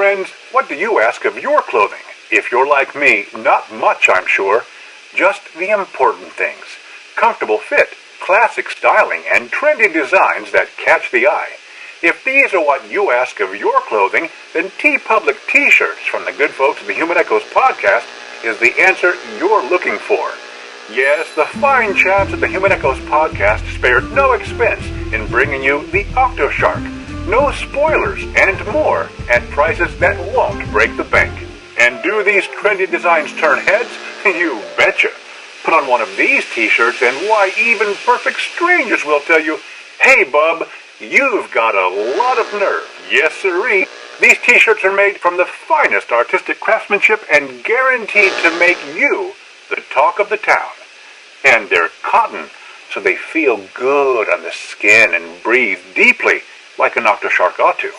friends, what do you ask of your clothing? If you're like me, not much, I'm sure. Just the important things. Comfortable fit, classic styling, and trendy designs that catch the eye. If these are what you ask of your clothing, then TeePublic T-shirts from the good folks at the Human Echoes podcast is the answer you're looking for. Yes, the fine chaps at the Human Echoes podcast spared no expense in bringing you the Octoshark, no spoilers, and more at prices that won't break the bank. And do these trendy designs turn heads? You betcha. Put on one of these t-shirts and why, even perfect strangers will tell you, "Hey bub, you've got a lot of nerve." Yes sirree. These t-shirts are made from the finest artistic craftsmanship and guaranteed to make you the talk of the town. And they're cotton, so they feel good on the skin and breathe deeply like an Octoshark ought to.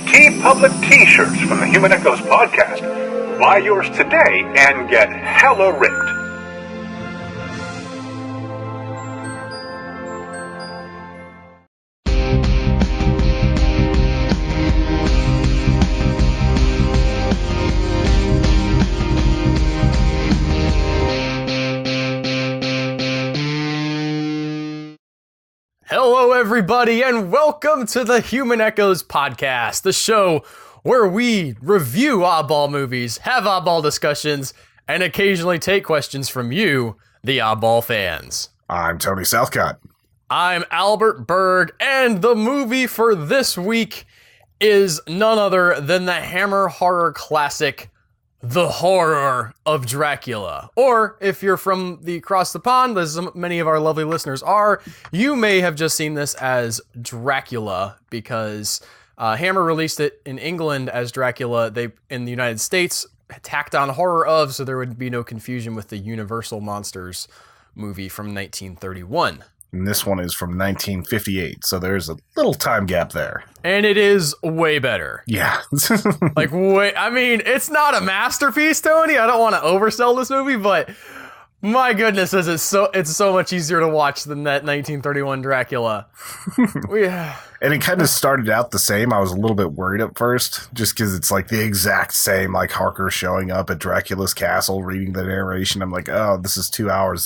TeePublic T-shirts from the Human Echoes podcast. Buy yours today and get hella ripped. Hello everybody and welcome to the Human Echoes podcast, the show where we review oddball movies, have oddball discussions, and occasionally take questions from you, the oddball fans. I'm Tony Southcott. I'm Albert Berg, and the movie for this week is none other than the Hammer horror classic, The Horror of Dracula. Or, if you're from across the pond, as many of our lovely listeners are, you may have just seen this as Dracula, because Hammer released it in England as Dracula. They, in the United States, tacked on Horror of, so there would be no confusion with the Universal Monsters movie from 1931. And this one is from 1958, so there's a little time gap there. And it is way better. Yeah. I mean, it's not a masterpiece, Tony. I don't want to oversell this movie, but my goodness, it's so much easier to watch than that 1931 Dracula. And it kind of started out the same. I was a little bit worried at first, just because it's like the exact same, like Harker showing up at Dracula's castle, reading the narration. I'm like, oh, this is 2 hours.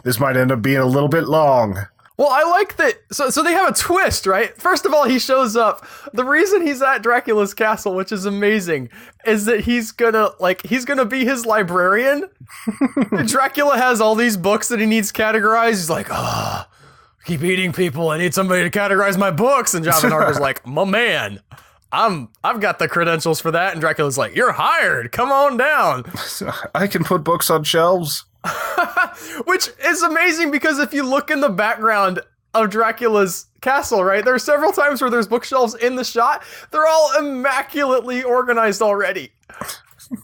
This might end up being a little bit long. Well, I like that. So they have a twist, right? First of all, he shows up. The reason he's at Dracula's castle, which is amazing, is that he's gonna be his librarian. Dracula has all these books that he needs categorized. He's like, keep eating people. I need somebody to categorize my books. And Jonathan Harker's like, my man, I've got the credentials for that. And Dracula's like, you're hired. Come on down. I can put books on shelves. Which is amazing because if you look in the background of Dracula's castle, right, there are several times where there's bookshelves in the shot. They're all immaculately organized already.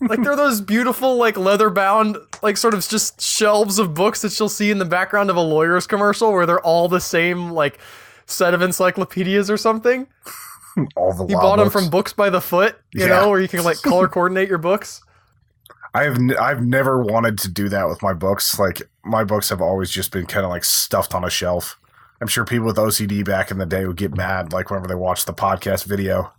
Like, they're those beautiful, like, leather-bound, like, sort of just shelves of books that you'll see in the background of a lawyer's commercial where they're all the same, like, set of encyclopedias or something. All the You bought them from Books by the Foot, you know, where you can, like, color coordinate your books. I've never wanted to do that with my books. Like, my books have always just been kind of, like, stuffed on a shelf. I'm sure people with OCD back in the day would get mad, like, whenever they watched the podcast video.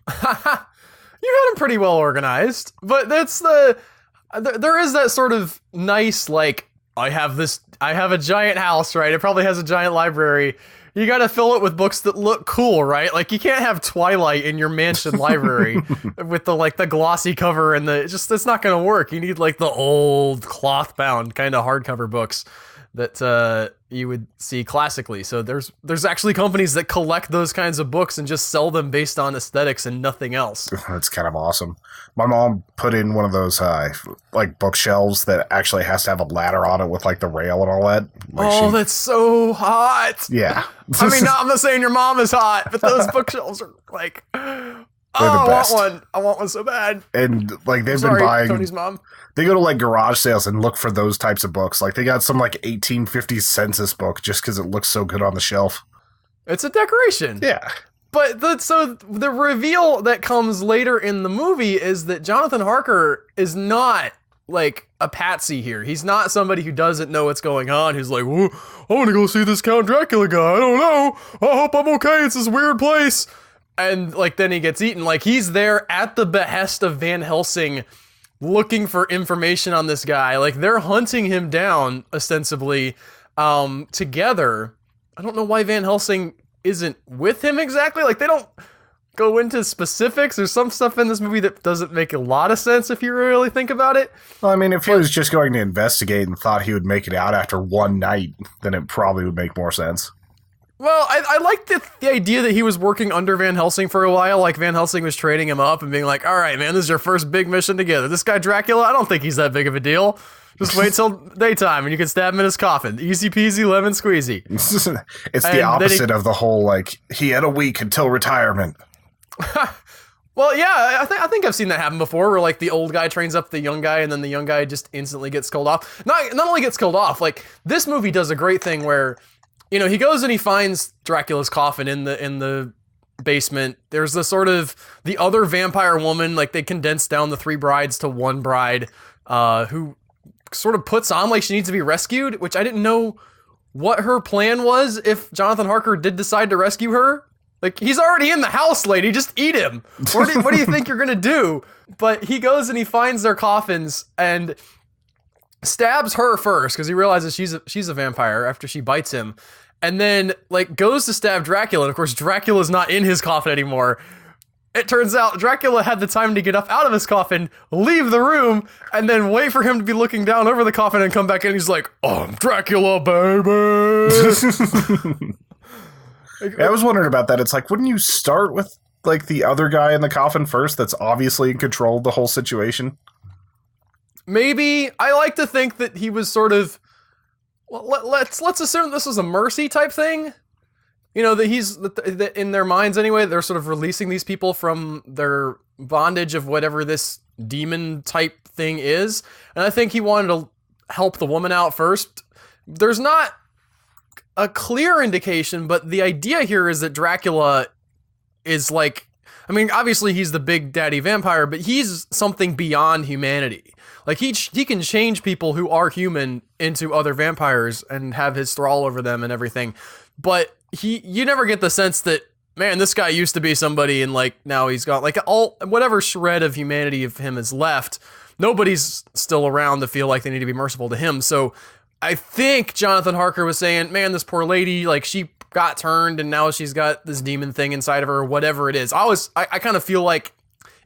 You had them pretty well organized, but there is that sort of nice, like, I have a giant house, right? It probably has a giant library. You gotta fill it with books that look cool, right? Like, you can't have Twilight in your mansion library with the glossy cover and it's not gonna work. You need, like, the old cloth bound kind of hardcover books that you would see classically. So there's actually companies that collect those kinds of books and just sell them based on aesthetics and nothing else. That's kind of awesome. My mom put in one of those like bookshelves that actually has to have a ladder on it with like the rail and all that. Like that's so hot. Yeah. I mean, I'm not saying your mom is hot, but those bookshelves are like, I want one so bad. And like they've been buying Tony's mom. They go to like garage sales and look for those types of books. Like they got some like 1850s census book just because it looks so good on the shelf. It's a decoration. Yeah. But the reveal that comes later in the movie is that Jonathan Harker is not like a patsy here. He's not somebody who doesn't know what's going on. Who's like, well, I want to go see this Count Dracula guy. I don't know. I hope I'm okay. It's this weird place. And like then he gets eaten. Like he's there at the behest of Van Helsing looking for information on this guy. Like they're hunting him down ostensibly together. I don't know why Van Helsing isn't with him exactly. Like they don't go into specifics. There's some stuff in this movie that doesn't make a lot of sense if you really think about it. Well, I mean, if he was just going to investigate and thought he would make it out after one night, then it probably would make more sense. Well, I like the idea that he was working under Van Helsing for a while. Like Van Helsing was training him up and being like, all right, man, this is your first big mission together. This guy Dracula, I don't think he's that big of a deal. Just wait till daytime and you can stab him in his coffin. Easy peasy, lemon squeezy. It's the opposite of the whole, like, he had a week until retirement. Well, yeah, I think I've seen that happen before, where like the old guy trains up the young guy, and then the young guy just instantly gets killed off. Not only gets killed off, like this movie does a great thing where, you know, he goes and he finds Dracula's coffin in the basement. There's the sort of the other vampire woman, like they condense down the 3 brides to one bride, who sort of puts on like she needs to be rescued, which I didn't know what her plan was if Jonathan Harker did decide to rescue her. Like, he's already in the house, lady. Just eat him. What do you think you're going to do? But he goes and he finds their coffins and stabs her first because he realizes she's a vampire after she bites him. And then, like, goes to stab Dracula. And, of course, Dracula's not in his coffin anymore. It turns out Dracula had the time to get up out of his coffin, leave the room, and then wait for him to be looking down over the coffin and come back in. And he's like, oh, I'm Dracula, baby. I was wondering about that. It's like, wouldn't you start with like the other guy in the coffin first that's obviously in control of the whole situation? Maybe. I like to think that he was sort of, well, let's assume this was a mercy type thing. You know, that in their minds anyway, they're sort of releasing these people from their bondage of whatever this demon type thing is. And I think he wanted to help the woman out first. There's not a clear indication, but the idea here is that Dracula is like, I mean, obviously he's the big daddy vampire, but he's something beyond humanity. Like he can change people who are human into other vampires and have his thrall over them and everything. But you never get the sense that, man, this guy used to be somebody and like now he's got like whatever shred of humanity of him is left. Nobody's still around to feel like they need to be merciful to him. So I think Jonathan Harker was saying, man, this poor lady, like she got turned and now she's got this demon thing inside of her, or whatever it is. I kind of feel like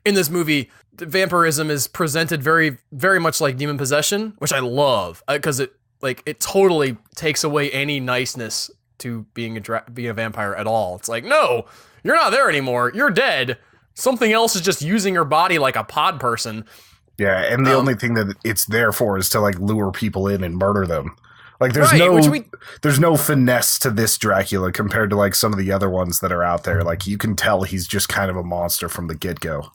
in this movie, vampirism is presented very, very much like demon possession, which I love because it totally takes away any niceness to being a vampire at all. It's like, no, you're not there anymore. You're dead. Something else is just using your body like a pod person. Yeah, and the only thing that it's there for is to like lure people in and murder them. Like there's there's no finesse to this Dracula compared to like some of the other ones that are out there. Like you can tell he's just kind of a monster from the get-go.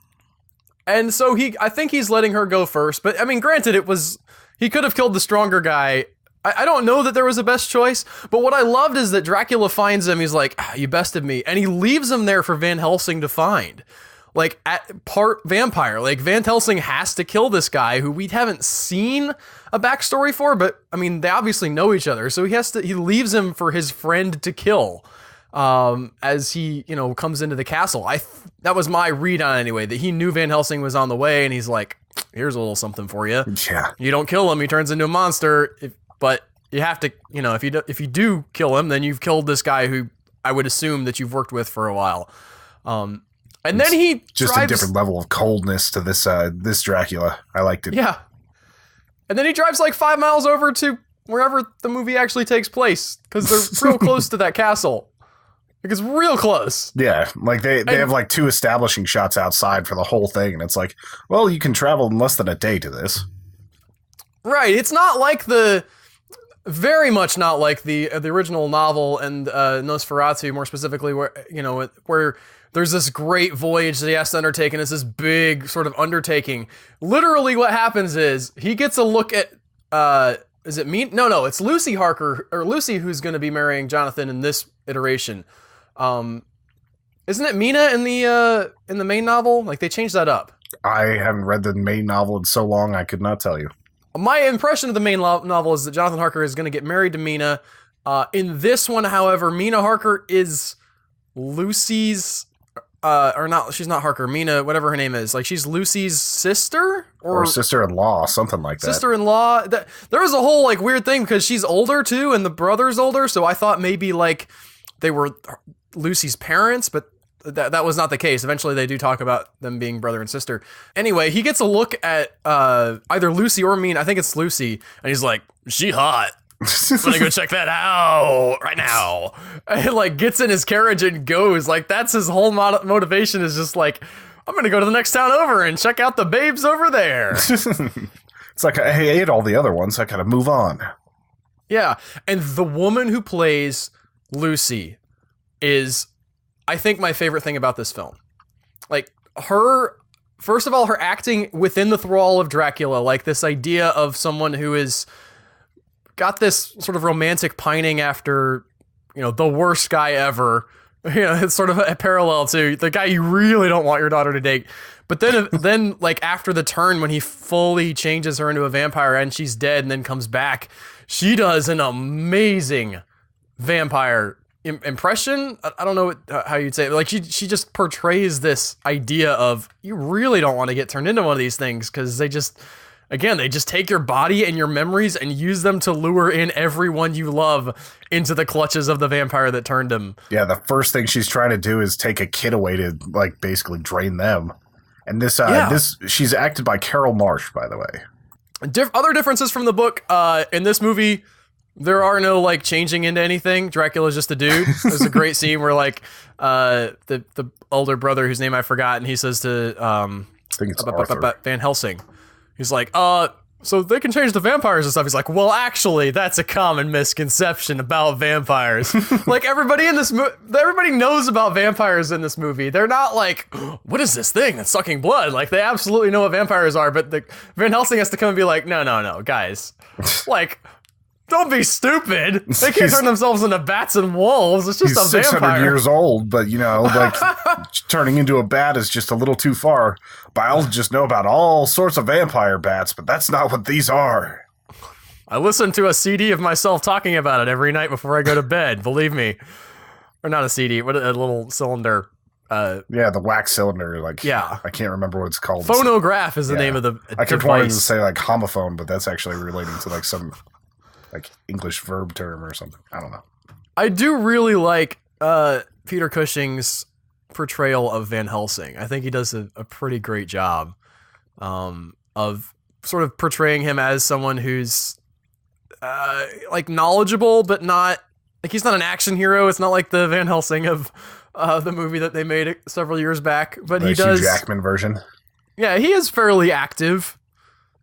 And so I think he's letting her go first, but I mean, granted, he could have killed the stronger guy. I don't know that there was a best choice, but what I loved is that Dracula finds him. He's like, you bested me. And he leaves him there for Van Helsing to find. Like, at part vampire. Like, Van Helsing has to kill this guy who we haven't seen a backstory for, but, I mean, they obviously know each other. So he leaves him for his friend to kill as he, you know, comes into the castle. That was my read on it anyway, that he knew Van Helsing was on the way, and he's like, here's a little something for you. Yeah. You don't kill him, he turns into a monster, but you have to, you know, if you do kill him, then you've killed this guy who I would assume that you've worked with for a while. And then he just a different level of coldness to this Dracula. I liked it. Yeah. And then he drives like 5 miles over to wherever the movie actually takes place because they're real close to that castle. Like it's real close. Yeah, like they have like 2 establishing shots outside for the whole thing, and it's like, well, you can travel in less than a day to this. Right. It's not like very much not like the original novel and Nosferatu, more specifically, where there's this great voyage that he has to undertake, and it's this big sort of undertaking. Literally what happens is he gets a look at, is it me? No, it's Lucy Harker, or Lucy who's going to be marrying Jonathan in this iteration. Isn't it Mina in the main novel? Like they changed that up. I haven't read the main novel in so long, I could not tell you. My impression of the main novel is that Jonathan Harker is going to get married to Mina. In this one, however, Mina Harker is Lucy's or not, she's not Harker, Mina, whatever her name is. Like, she's Lucy's sister? Or sister-in-law, something like that. Sister-in-law. There was a whole, like, weird thing because she's older, too, and the brother's older, so I thought maybe, like, they were Lucy's parents, but that was not the case. Eventually, they do talk about them being brother and sister. Anyway, he gets a look at either Lucy or Mina. I think it's Lucy, and he's like, she hot. I'm gonna go check that out right now. And like gets in his carriage and goes. Like that's his whole motivation is just like, I'm gonna go to the next town over and check out the babes over there. It's like I ate all the other ones. I gotta move on. Yeah, and the woman who plays Lucy is, I think, my favorite thing about this film. Like her, first of all, her acting within the thrall of Dracula, like this idea of someone who is got this sort of romantic pining after, the worst guy ever. It's sort of a parallel to the guy you really don't want your daughter to date. But then like after the turn, when he fully changes her into a vampire and she's dead and then comes back, she does an amazing vampire impression. I don't know how you'd say it. Like she just portrays this idea of you really don't want to get turned into one of these things because they just take your body and your memories and use them to lure in everyone you love into the clutches of the vampire that turned him. Yeah, the first thing she's trying to do is take a kid away to, like, basically drain them. And this she's acted by Carol Marsh, by the way. Other differences from the book, in this movie, there are no, like, changing into anything. Dracula's just a dude. There's a great scene where, like, the older brother, whose name I forgot, and he says to I think it's Arthur. Van Helsing, he's like, so they can change to vampires and stuff. He's like, well, actually, that's a common misconception about vampires. Like, everybody in this everybody knows about vampires in this movie. They're not like, what is this thing that's sucking blood? Like, they absolutely know what vampires are, but Van Helsing has to come and be like, no, guys. Like, don't be stupid. They can't turn themselves into bats and wolves. It's just a vampire. He's 600 years old, but, like, turning into a bat is just a little too far. Biologists know about all sorts of vampire bats, but that's not what these are. I listen to a CD of myself talking about it every night before I go to bed, believe me. Or not a CD, what a little cylinder. Yeah, the wax cylinder. Like, yeah. I can't remember what it's called. Phonograph is the name of the I kept wanting to say, like, homophone, but that's actually relating to, like, some... like English verb term or something. I don't know. I do really like Peter Cushing's portrayal of Van Helsing. I think he does a pretty great job of sort of portraying him as someone who's like knowledgeable, but not like he's not an action hero. It's not like the Van Helsing of the movie that they made several years back. But he does Hugh Jackman version. Yeah, he is fairly active.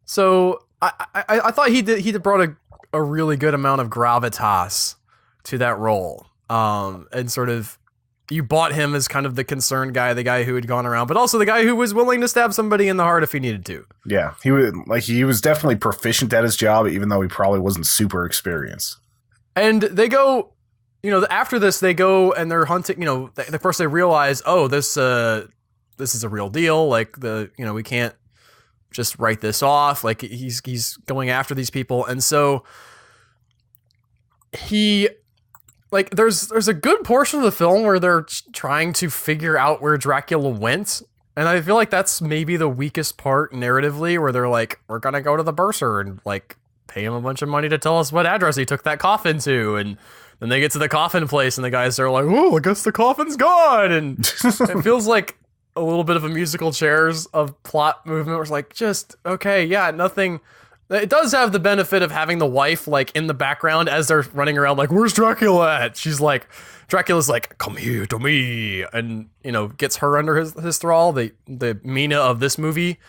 So I thought he brought a really good amount of gravitas to that role. And sort of, you bought him as kind of the concerned guy, the guy who had gone around, but also the guy who was willing to stab somebody in the heart if he needed to. Yeah, he was definitely proficient at his job, even though he probably wasn't super experienced. And they go, after this, they go and they're hunting, of course they realize, oh, this is a real deal. Like we can't just write this off. Like he's going after these people. And so there's a good portion of the film where they're trying to figure out where Dracula went. And I feel like that's maybe the weakest part narratively, where they're like, we're going to go to the bursar and like pay him a bunch of money to tell us what address he took that coffin to. And then they get to the coffin place and the guys are like, oh, I guess the coffin's gone. And it feels like a little bit of a musical chairs of plot movement where it's like, just, okay, yeah, nothing. It does have the benefit of having the wife like in the background as they're running around like, where's Dracula at? She's like, Dracula's like, come here to me, and gets her under his thrall, the Mina of this movie,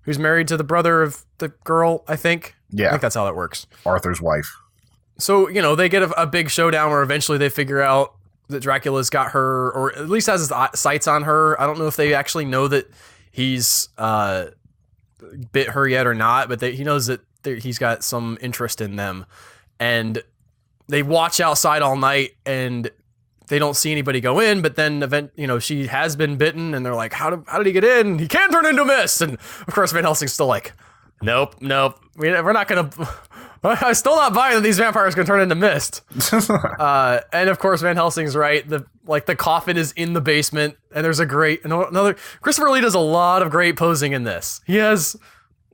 who's married to the brother of the girl, I think. Yeah. I think that's how that works. Arthur's wife. So, they get a big showdown where eventually they figure out that Dracula's got her, or at least has his sights on her. I don't know if they actually know that he's bit her yet or not, but he knows that he's got some interest in them. And they watch outside all night and they don't see anybody go in, but then she has been bitten and they're like, how did he get in? He can turn into a mist. And of course Van Helsing's still like, nope, we're not gonna I'm still not buying that these vampires can turn into mist. And of course, Van Helsing's right. The coffin is in the basement, and there's another. Christopher Lee does a lot of great posing in this. He has,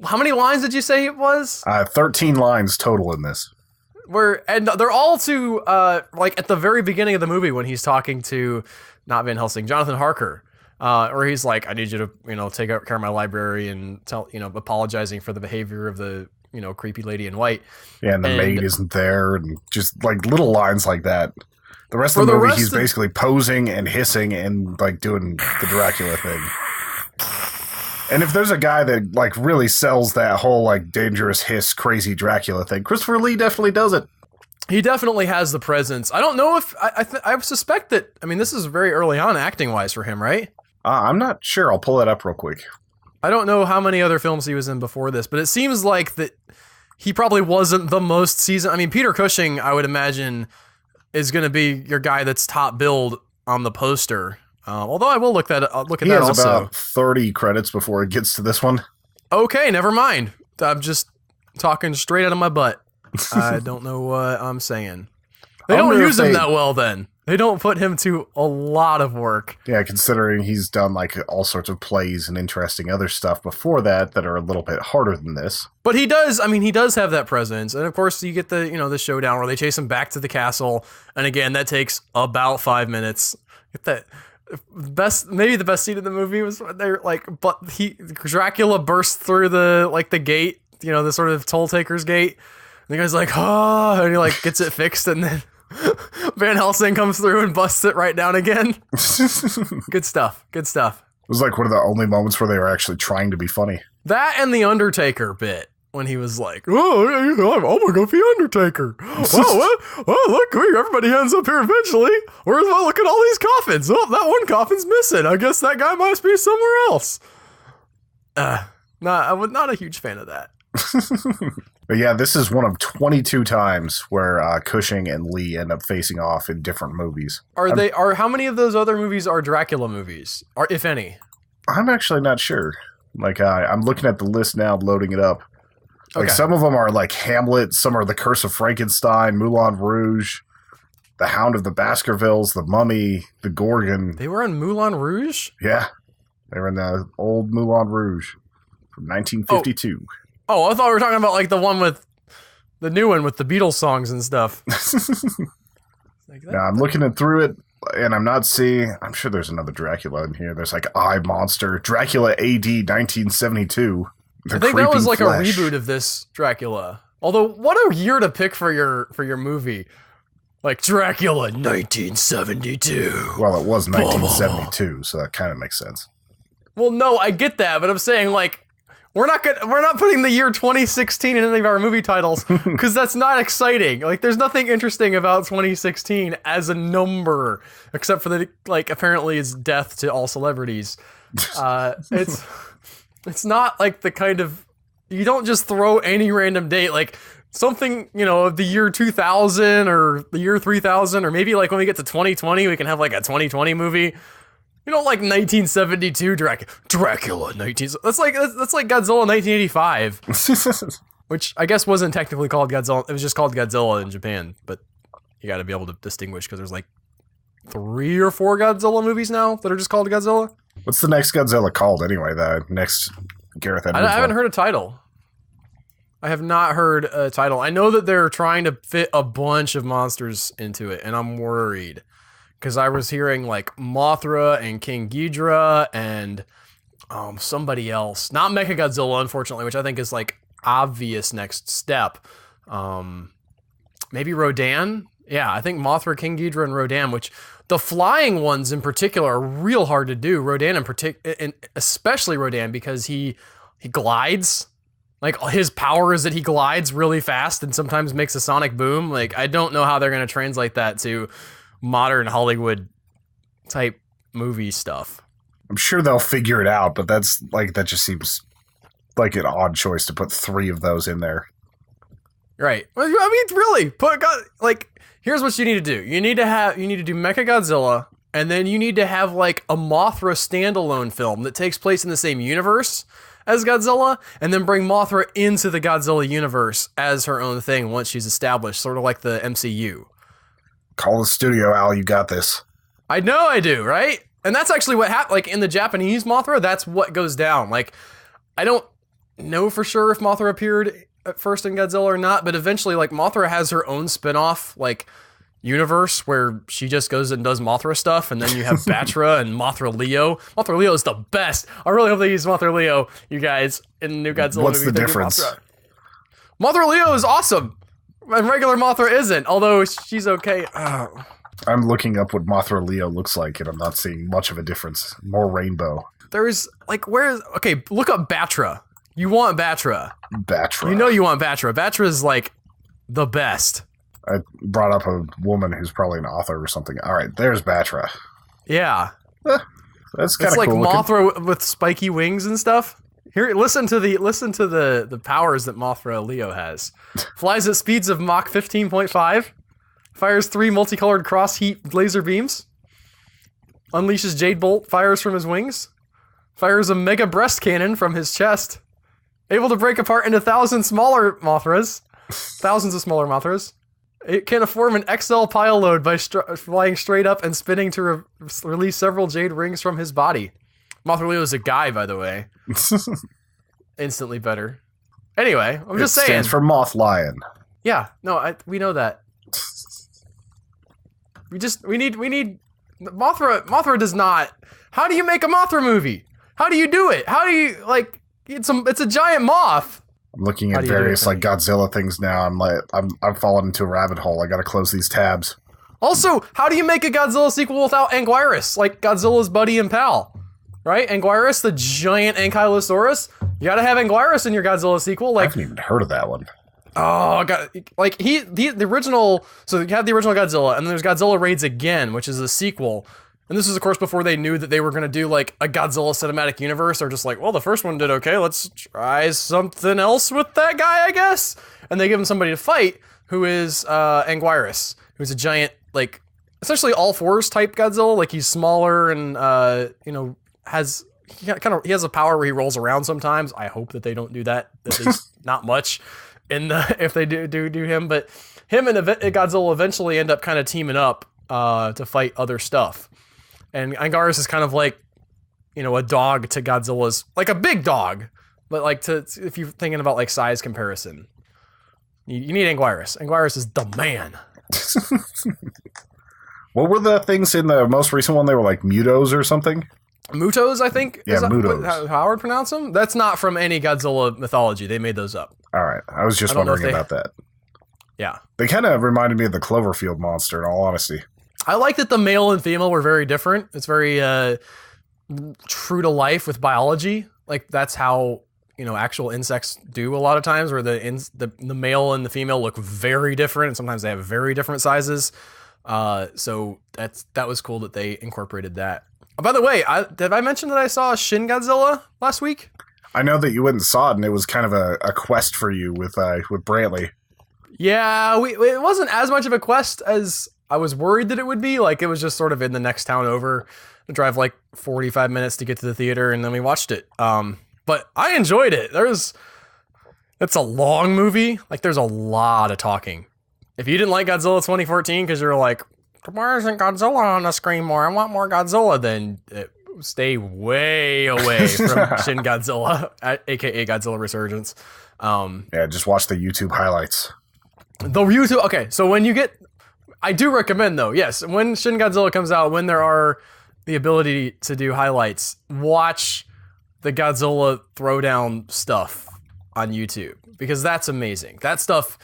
how many lines did you say it was? 13 lines total in this. And they're all to at the very beginning of the movie when he's talking to not Van Helsing, Jonathan Harker. Or he's like, I need you to, take care of my library and apologizing for the behavior of the, creepy lady in white. Yeah, and the maid isn't there, and just like little lines like that. The rest of the movie, he's basically posing and hissing and like doing the Dracula thing. And if there's a guy that like really sells that whole like dangerous hiss, crazy Dracula thing, Christopher Lee definitely does it. He definitely has the presence. I don't know if I suspect that. I mean, this is very early on acting wise for him, right? I'm not sure. I'll pull that up real quick. I don't know how many other films he was in before this, but it seems like that he probably wasn't the most seasoned. I mean, Peter Cushing, I would imagine, is going to be your guy that's top billed on the poster. Although I will look at that also. He has about 30 credits before it gets to this one. Okay, never mind. I'm just talking straight out of my butt. I don't know what I'm saying. They don't use him that well then. They don't put him to a lot of work. Yeah, considering he's done like all sorts of plays and interesting other stuff before that are a little bit harder than this. But he does have that presence. And of course you get the showdown where they chase him back to the castle. And again, that takes about 5 minutes. Get that maybe the best scene in the movie was when they're like, Dracula bursts through the gate, the sort of toll taker's gate. And the guy's like, oh, and he like gets it fixed, and then Van Helsing comes through and busts it right down again. Good stuff. Good stuff. It was like one of the only moments where they were actually trying to be funny. That and the Undertaker bit when he was like, "Oh my God, the Undertaker! Look, everybody ends up here eventually. Look at all these coffins. Oh, that one coffin's missing. I guess that guy must be somewhere else." I'm not a huge fan of that. But yeah, this is one of 22 times where Cushing and Lee end up facing off in different movies. How many of those other movies are Dracula movies, or if any? I'm actually not sure. Like, I'm looking at the list now, loading it up. Like, some of them are like Hamlet, some are The Curse of Frankenstein, Moulin Rouge, The Hound of the Baskervilles, The Mummy, The Gorgon. They were in Moulin Rouge? Yeah. They were in the old Moulin Rouge from 1952. Oh, I thought we were talking about like the new one with the Beatles songs and stuff. I'm looking through it, and I'm not seeing. I'm sure there's another Dracula in here. There's like I Monster, Dracula AD 1972. I think that was like a reboot of this Dracula. Although, what a year to pick for your movie. Like Dracula 1972. Well, it was 1972, so that kind of makes sense. Well, no, I get that, but I'm saying like we're not putting the year 2016 in any of our movie titles because that's not exciting. Like, there's nothing interesting about 2016 as a number except for the apparently it's death to all celebrities. It's not like the kind of, you don't just throw any random date like something, of the year 2000 or the year 3000, or maybe like when we get to 2020 we can have like a 2020 movie. Like 1972 Dracula 19. That's like Godzilla 1985, which I guess wasn't technically called Godzilla. It was just called Godzilla in Japan. But you got to be able to distinguish because there's like 3 or 4 Godzilla movies now that are just called Godzilla. What's the next Godzilla called anyway? The next Gareth Edwards. I haven't heard a title. I have not heard a title. I know that they're trying to fit a bunch of monsters into it, and I'm worried. Because I was hearing like Mothra and King Ghidorah and somebody else. Not Mechagodzilla, unfortunately, which I think is like obvious next step. Maybe Rodan? Yeah, I think Mothra, King Ghidorah, and Rodan, which the flying ones in particular are real hard to do. Rodan and especially Rodan because he glides. Like, his power is that he glides really fast and sometimes makes a sonic boom. Like, I don't know how they're going to translate that to modern Hollywood type movie stuff. I'm sure they'll figure it out, but that just seems like an odd choice to put 3 of those in there. Right. I mean, really, here's what you need to do. You need to do Mechagodzilla And then you need to have like a Mothra standalone film that takes place in the same universe as Godzilla, and then bring Mothra into the Godzilla universe as her own thing once she's established, sort of like the MCU. Call the studio, Al. You got this. I know I do, right? And that's actually what happened. Like in the Japanese Mothra, that's what goes down. Like, I don't know for sure if Mothra appeared at first in Godzilla or not, but eventually, like, Mothra has her own spin-off, like, universe where she just goes and does Mothra stuff, and then you have Batra and Mothra Leo. Mothra Leo is the best. I really hope they use Mothra Leo, you guys, in the new Godzilla What's movie. the difference? Mothra Leo is awesome, and regular Mothra isn't, although she's okay. I'm looking up what Mothra Leo looks like, and I'm not seeing much of a difference. More rainbow. There's, like, okay, look up Batra. You want Batra. Batra. You know you want Batra. Batra is, like, the best. I brought up a woman who's probably an author or something. All right, there's Batra. Yeah. That's kind It's of like cool Mothra with spiky wings and stuff. Here, listen to the powers that Mothra Leo has. Flies at speeds of Mach 15.5. Fires 3 multicolored cross-heat laser beams. Unleashes Jade Bolt, fires from his wings. Fires a mega breast cannon from his chest. Able to break apart into thousands of smaller Mothras. It can form an XL pile load by flying straight up and spinning to release several jade rings from his body. Mothra Leo is a guy, by the way. Instantly better. Anyway, I'm just saying. It stands for Moth Lion. Yeah, no, we know that. We need Mothra does not. How do you make a Mothra movie? How do you do it? How do you, like, it's a giant moth. I'm looking at various like Godzilla things now. I'm falling into a rabbit hole. I got to close these tabs. Also, how do you make a Godzilla sequel without Anguirus, like Godzilla's buddy and pal? Right? Anguirus, the giant Ankylosaurus. You got to have Anguirus in your Godzilla sequel. Like, I haven't even heard of that one. Oh god! Like the original. So you had the original Godzilla, and then there's Godzilla Raids Again, which is a sequel. And this is, of course, before they knew that they were going to do, like, a Godzilla cinematic universe. They're just like, well, the first one did okay. Let's try something else with that guy, I guess. And they give him somebody to fight who is Anguirus, who's a giant, like, essentially all-fours type Godzilla. Like, he's smaller and, he has a power where he rolls around sometimes. I hope that they don't do that. At least not much if they do him. But him and Godzilla eventually end up kind of teaming up to fight other stuff. And Anguirus is kind of like, a dog to Godzilla's, like a big dog, but like if you're thinking about like size comparison, you need Anguirus. Anguirus is the man. What were the things in the most recent one? They were like Mutos or something? Mutos, I think. Yeah, Mutos. How I would pronounce them? That's not from any Godzilla mythology. They made those up. All right. I was just wondering about that. Yeah. They kind of reminded me of the Cloverfield monster, in all honesty. I like that the male and female were very different. It's very true to life with biology. Like, that's how, actual insects do a lot of times, where the male and the female look very different, and sometimes they have very different sizes. So that was cool that they incorporated that. By the way, did I mention that I saw Shin Godzilla last week? I know that you went and saw it, and it was kind of a quest for you with Brantley. Yeah, it wasn't as much of a quest as I was worried that it would be. Like, it was just sort of in the next town over. I drive like 45 minutes to get to the theater, and then we watched it. But I enjoyed it. It's a long movie. Like, there's a lot of talking. If you didn't like Godzilla 2014 because you're like, why isn't Godzilla on the screen more? I want more Godzilla. Then stay way away from Shin Godzilla, aka Godzilla Resurgence. Yeah, just watch the YouTube highlights. Okay, so when you get... I do recommend, though, yes, when Shin Godzilla comes out, when there are the ability to do highlights, watch the Godzilla throwdown stuff on YouTube, because that's amazing. That stuff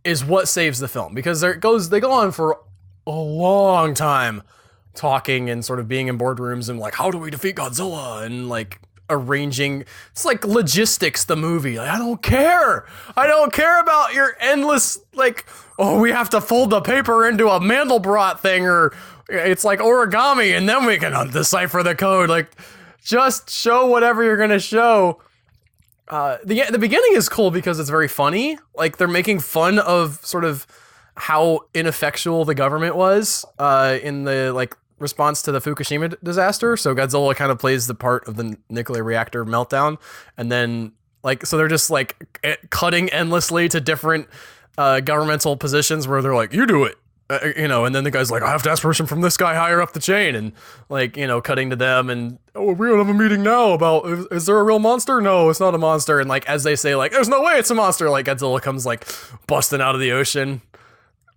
is what saves the film, because they go on for a long time talking and sort of being in boardrooms and like, how do we defeat Godzilla? And like arranging, it's like logistics, the movie. Like, I don't care about your endless, like, oh, we have to fold the paper into a Mandelbrot thing, or it's like origami and then we can decipher the code. Like, just show whatever you're gonna show. The beginning is cool because it's very funny. Like, they're making fun of sort of how ineffectual the government was in the, like, response to the Fukushima disaster. So Godzilla kind of plays the part of the nuclear reactor meltdown, and then so they're just cutting endlessly to different governmental positions where they're like, you do it. And then the guy's like, I have to ask permission from this guy higher up the chain, and cutting to them, and we don't have a meeting now about is there a real monster? No, it's not a monster. And as they say, there's no way it's a monster, Godzilla comes busting out of the ocean.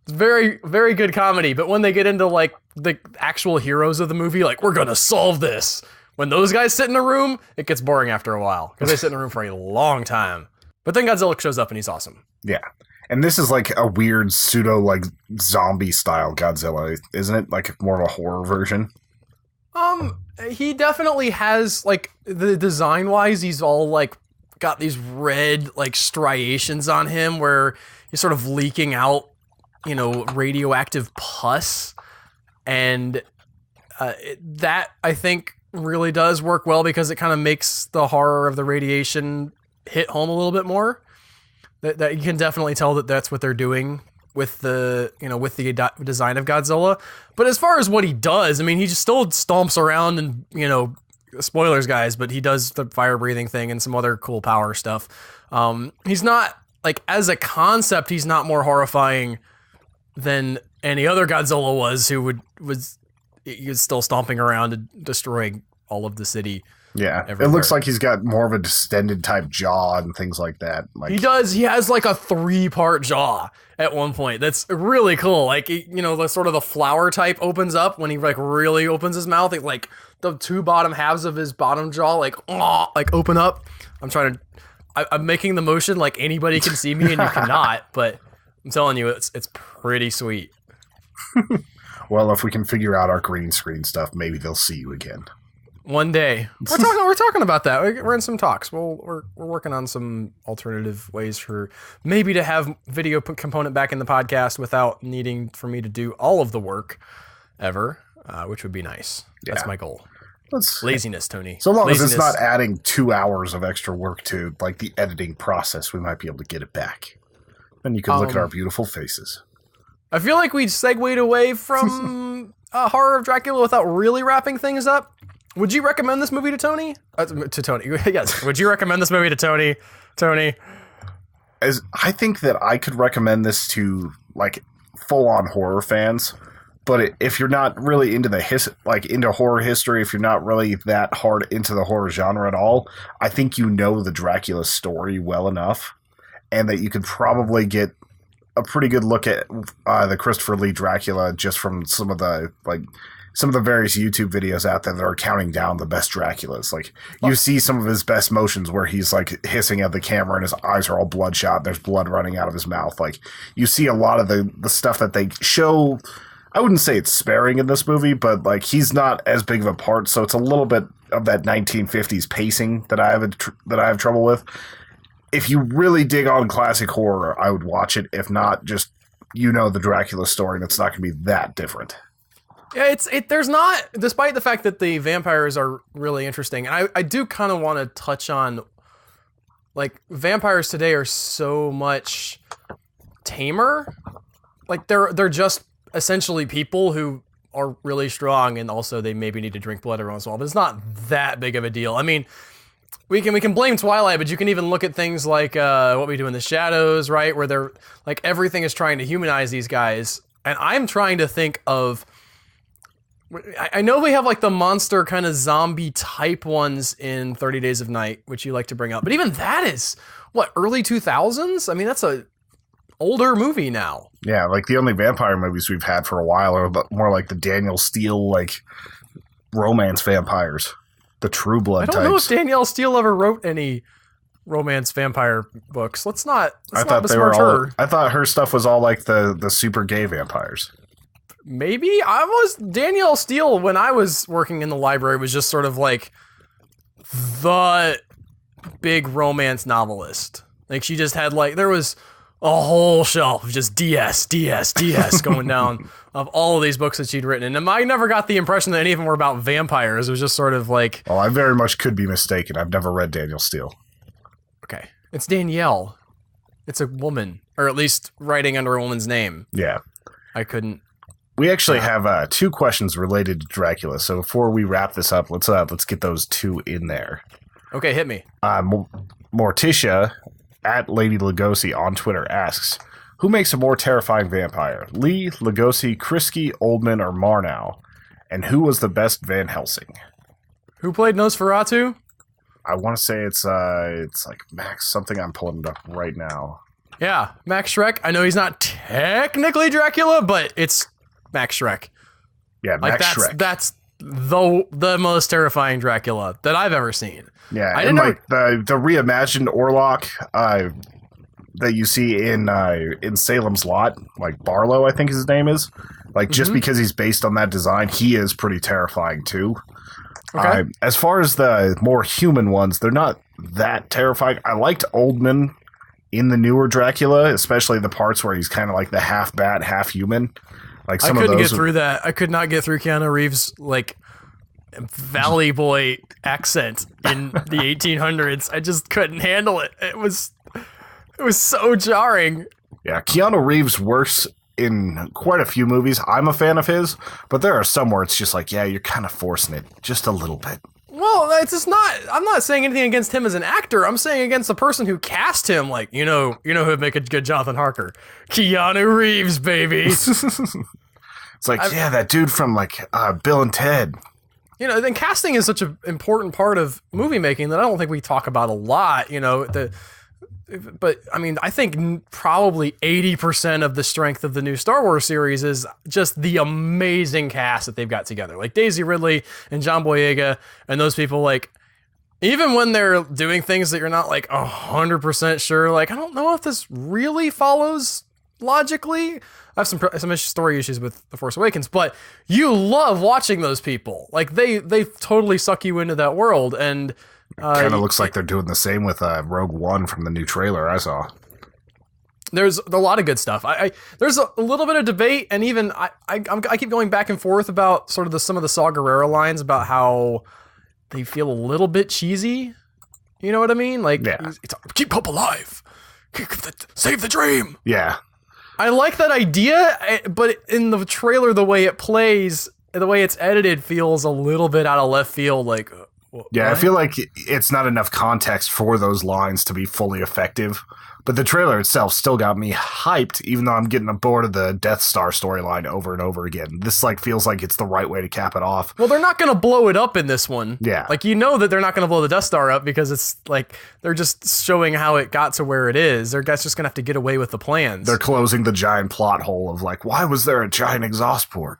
It's very, very good comedy. But when they get into the actual heroes of the movie, we're gonna solve this. When those guys sit in a room, it gets boring after a while because they sit in a room for a long time. But then Godzilla shows up and he's awesome. Yeah. And this is a weird pseudo zombie style Godzilla, isn't it? More of a horror version. He definitely has the design wise, he's all got these red striations on him where he's sort of leaking out, radioactive pus, and that I think really does work well because it kind of makes the horror of the radiation hit home a little bit more. That you can definitely tell that that's what they're doing with the design of Godzilla. But as far as what he does, he just still stomps around and, spoilers guys, but he does the fire breathing thing and some other cool power stuff. He's not as a concept, he's not more horrifying than any other Godzilla was he was still stomping around and destroying all of the city. Yeah, everywhere. It looks like he's got more of a distended type jaw and things like that. He does. He has a 3-part jaw at one point. That's really cool. The sort of the flower type opens up when he really opens his mouth. The 2 bottom halves of his bottom jaw open up. I'm making the motion like anybody can see me and you cannot, but I'm telling you, it's pretty sweet. Well, if we can figure out our green screen stuff, maybe they'll see you again. One day. We're talking about that. We're in some talks. We're working on some alternative ways for maybe to have video component back in the podcast without needing for me to do all of the work ever, which would be nice. Yeah. That's my goal. Laziness, Tony. So long as it's not adding 2 hours of extra work to the editing process, we might be able to get it back. Then you can look at our beautiful faces. I feel like we segued away from Horror of Dracula without really wrapping things up. Would you recommend this movie to Tony? To Tony, yes. Would you recommend this movie to Tony? Tony? I think that I could recommend this to full-on horror fans, but if you're not really into into horror history, if you're not really that hard into the horror genre at all, I think the Dracula story well enough, and that you could probably get a pretty good look at the Christopher Lee Dracula just from some of the various YouTube videos out there that are counting down the best Draculas. You see some of his best motions where he's hissing at the camera and his eyes are all bloodshot. There's blood running out of his mouth. You see a lot of the stuff that they show. I wouldn't say it's sparing in this movie, but he's not as big of a part. So it's a little bit of that 1950s pacing that I have trouble with. If you really dig on classic horror, I would watch it. If not, just the Dracula story, and it's not going to be that different. Yeah, there's not, despite the fact that the vampires are really interesting, and I do kind of want to touch on, vampires today are so much tamer. They're just essentially people who are really strong, and also they maybe need to drink blood every once in a while, but it's not that big of a deal. We can blame Twilight, but you can even look at things like What We Do in the Shadows, right? Where they're everything is trying to humanize these guys. And I'm trying to think of, I know we have the monster kind of zombie type ones in 30 Days of Night, which you like to bring up. But even that is, early 2000s? That's a older movie now. Yeah, the only vampire movies we've had for a while are more like the Daniel Steele, romance vampires. The True Blood types. I don't know if Danielle Steele ever wrote any romance vampire books. Let's not besmirch her. I thought her stuff was all the super gay vampires. Maybe Danielle Steele, when I was working in the library, was just sort of the big romance novelist. She just had there was a whole shelf of just DS going down of all of these books that she'd written. And I never got the impression that any of them were about vampires. It was just sort of Well, I very much could be mistaken. I've never read Daniel Steele. Okay. It's Danielle. It's a woman. Or at least writing under a woman's name. Yeah. I couldn't We actually have 2 questions related to Dracula. So before we wrap this up, let's get those 2 in there. Okay, hit me. Morticia at Lady Lugosi on Twitter asks, who makes a more terrifying vampire? Lee, Lugosi, Krisky, Oldman, or Marnow? And who was the best Van Helsing? Who played Nosferatu? I want to say it's like Max something. I'm pulling it up right now. Yeah, Max Schreck. I know he's not technically Dracula, but it's Max Schreck. Yeah, Max Schreck. That's the most terrifying Dracula that I've ever seen. Yeah, I didn't like the reimagined Orlok that you see in Salem's Lot, like Barlow, I think his name is. Like, just because he's based on that design, he is pretty terrifying too. Okay. As far as the more human ones, they're not that terrifying. I liked Oldman in the newer Dracula, especially the parts where he's kind of like the half bat, half human. Like I couldn't get through that. I could not get through Keanu Reeves' like Valley Boy accent in the 1800s. I just couldn't handle it. It was so jarring. Yeah, Keanu Reeves works in quite a few movies. I'm a fan of his, but there are some where it's just like, yeah, you're kind of forcing it just a little bit. Well, it's just not. I'm not saying anything against him as an actor. I'm saying against the person who cast him. Like, you know who'd make a good Jonathan Harker? Keanu Reeves, baby. It's like, yeah, that dude from like Bill and Ted. You know, then casting is such an important part of movie making that I don't think we talk about a lot. You know, but I mean, I think probably 80% of the strength of the new Star Wars series is just the amazing cast that they've got together. Like Daisy Ridley and John Boyega and those people, like, even when they're doing things that you're not like 100% sure, like, I don't know if this really follows logically. I have some story issues with The Force Awakens, but you love watching those people. Like they totally suck you into that world, and kind of looks like they're doing the same with Rogue One from the new trailer I saw. There's a lot of good stuff. There's a little bit of debate, and even I keep going back and forth about sort of some of the Saw Gerrera lines about how they feel a little bit cheesy. You know what I mean? Like, it's keep hope alive, save the dream. Yeah. I like that idea, but in the trailer, the way it plays, the way it's edited feels a little bit out of left field. Like, yeah, I feel like it's not enough context for those lines to be fully effective. But the trailer itself still got me hyped, even though I'm getting bored of the Death Star storyline over and over again. This feels like it's the right way to cap it off. Well, they're not going to blow it up in this one. Yeah. Like, you know that they're not going to blow the Death Star up because it's like they're just showing how it got to where it is. They're just going to have to get away with the plans. They're closing the giant plot hole of like, why was there a giant exhaust port?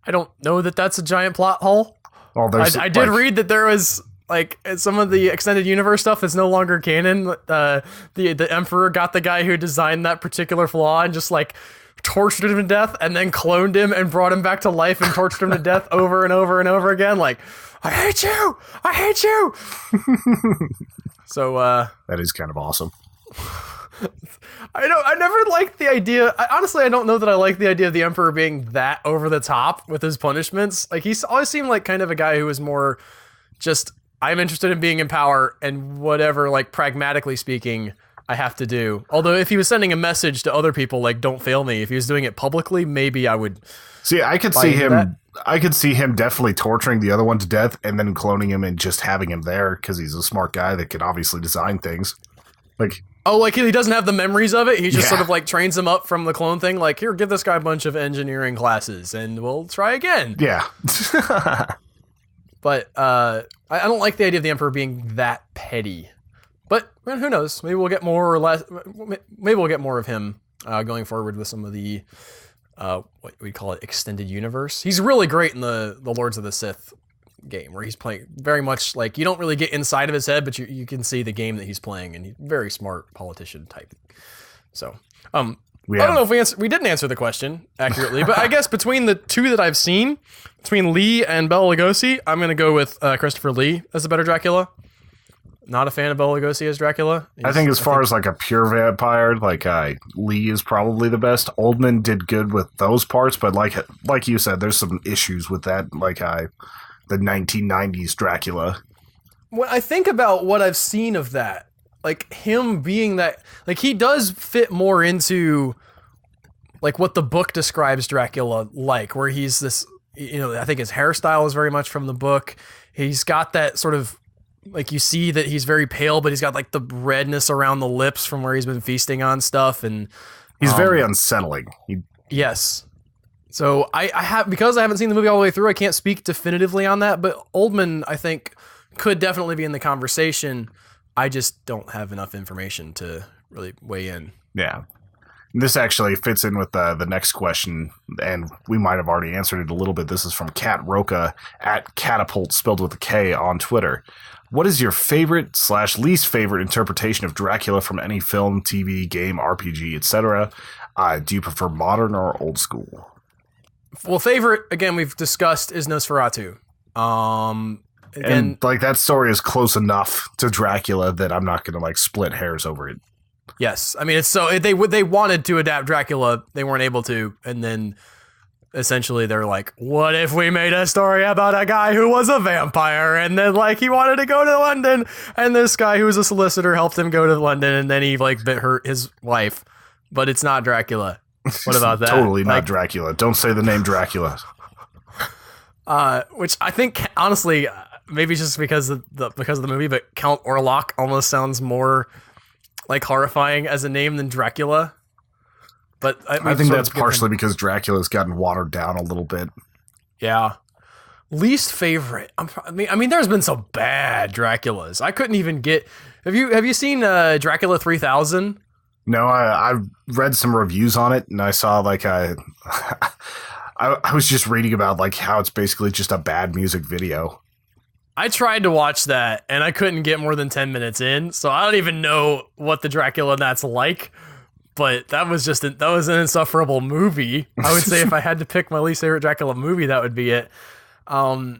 I don't know that that's a giant plot hole. Well, I did read that there was like some of the extended universe stuff is no longer canon. The Emperor got the guy who designed that particular flaw and just like tortured him to death, and then cloned him and brought him back to life and tortured him to death over and over and over again. Like, I hate you. So that is kind of awesome. I never liked the idea. Honestly, I don't know that I like the idea of the Emperor being that over the top with his punishments. Like, he's always seemed like kind of a guy who was more just, I'm interested in being in power and whatever, like, pragmatically speaking, I have to do. Although if he was sending a message to other people, like, don't fail me, if he was doing it publicly, maybe I would. See, I could see him. I could see him definitely torturing the other one to death and then cloning him and just having him there because he's a smart guy that can obviously design things. Like, oh, like he doesn't have the memories of it. He just sort of like trains him up from the clone thing. Like, here, give this guy a bunch of engineering classes and we'll try again. Yeah. But I don't like the idea of the Emperor being that petty. But man, who knows? Maybe we'll get more or less. Maybe we'll get more of him going forward with some of the what we call it, extended universe. He's really great in the Lords of the Sith game, where he's playing very much like, you don't really get inside of his head, but you can see the game that he's playing, and he's very smart politician type. So I don't know if we didn't answer the question accurately, but I guess between the two that I've seen, between Lee and Bela Lugosi, I'm going to go with Christopher Lee as the better Dracula. Not a fan of Bela Lugosi as Dracula. I think as far as like a pure vampire, like Lee is probably the best. Oldman did good with those parts, but like you said, there's some issues with that, like the 1990s Dracula. When I think about what I've seen of that, like him being that, like he does fit more into like what the book describes Dracula like, where he's this, I think his hairstyle is very much from the book. He's got that sort of, like, you see that he's very pale, but he's got like the redness around the lips from where he's been feasting on stuff, and he's very unsettling. Yes. So because I haven't seen the movie all the way through, I can't speak definitively on that, but Oldman, I think, could definitely be in the conversation. I just don't have enough information to really weigh in. Yeah. This actually fits in with the next question, and we might have already answered it a little bit. This is from Kat Roca at Catapult, spelled with a K, on Twitter. What is your favorite / least favorite interpretation of Dracula from any film, TV, game, RPG, etc.? Do you prefer modern or old school? Well, favorite, again, we've discussed, is Nosferatu. And like, that story is close enough to Dracula that I'm not going to like split hairs over it. Yes, I mean, it's so they wanted to adapt Dracula, they weren't able to, and then essentially they're like, what if we made a story about a guy who was a vampire, and then like he wanted to go to London, and this guy who was a solicitor helped him go to London, and then he like hurt his wife, but it's not Dracula. What about that? Totally not Dracula. Don't say the name Dracula. Which I think, honestly, maybe just because of the movie, but Count Orlok almost sounds more like horrifying as a name than Dracula. But I think that's partially because Dracula's gotten watered down a little bit. Yeah. Least favorite. I mean, there's been some bad Draculas. I couldn't even get. Have you seen Dracula 3000? No, I read some reviews on it, and I saw like I was just reading about like how it's basically just a bad music video. I tried to watch that, and I couldn't get more than 10 minutes in, so I don't even know what the Dracula that's like. But that was an insufferable movie. I would say if I had to pick my least favorite Dracula movie, that would be it. The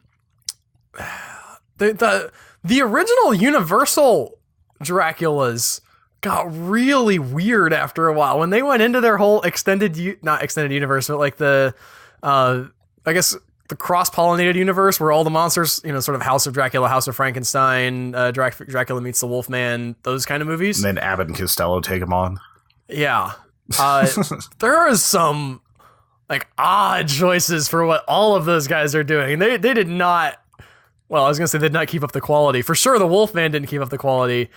original Universal Draculas got really weird after a while when they went into their whole not extended universe, but like the I guess the cross-pollinated universe where all the monsters, sort of House of Dracula, House of Frankenstein, Dracula meets the Wolfman, those kind of movies. And then Abbott and Costello take them on. Yeah. There are some like odd choices for what all of those guys are doing. They did not, well, I was going to say they did not keep up the quality. For sure, the Wolfman didn't keep up the quality.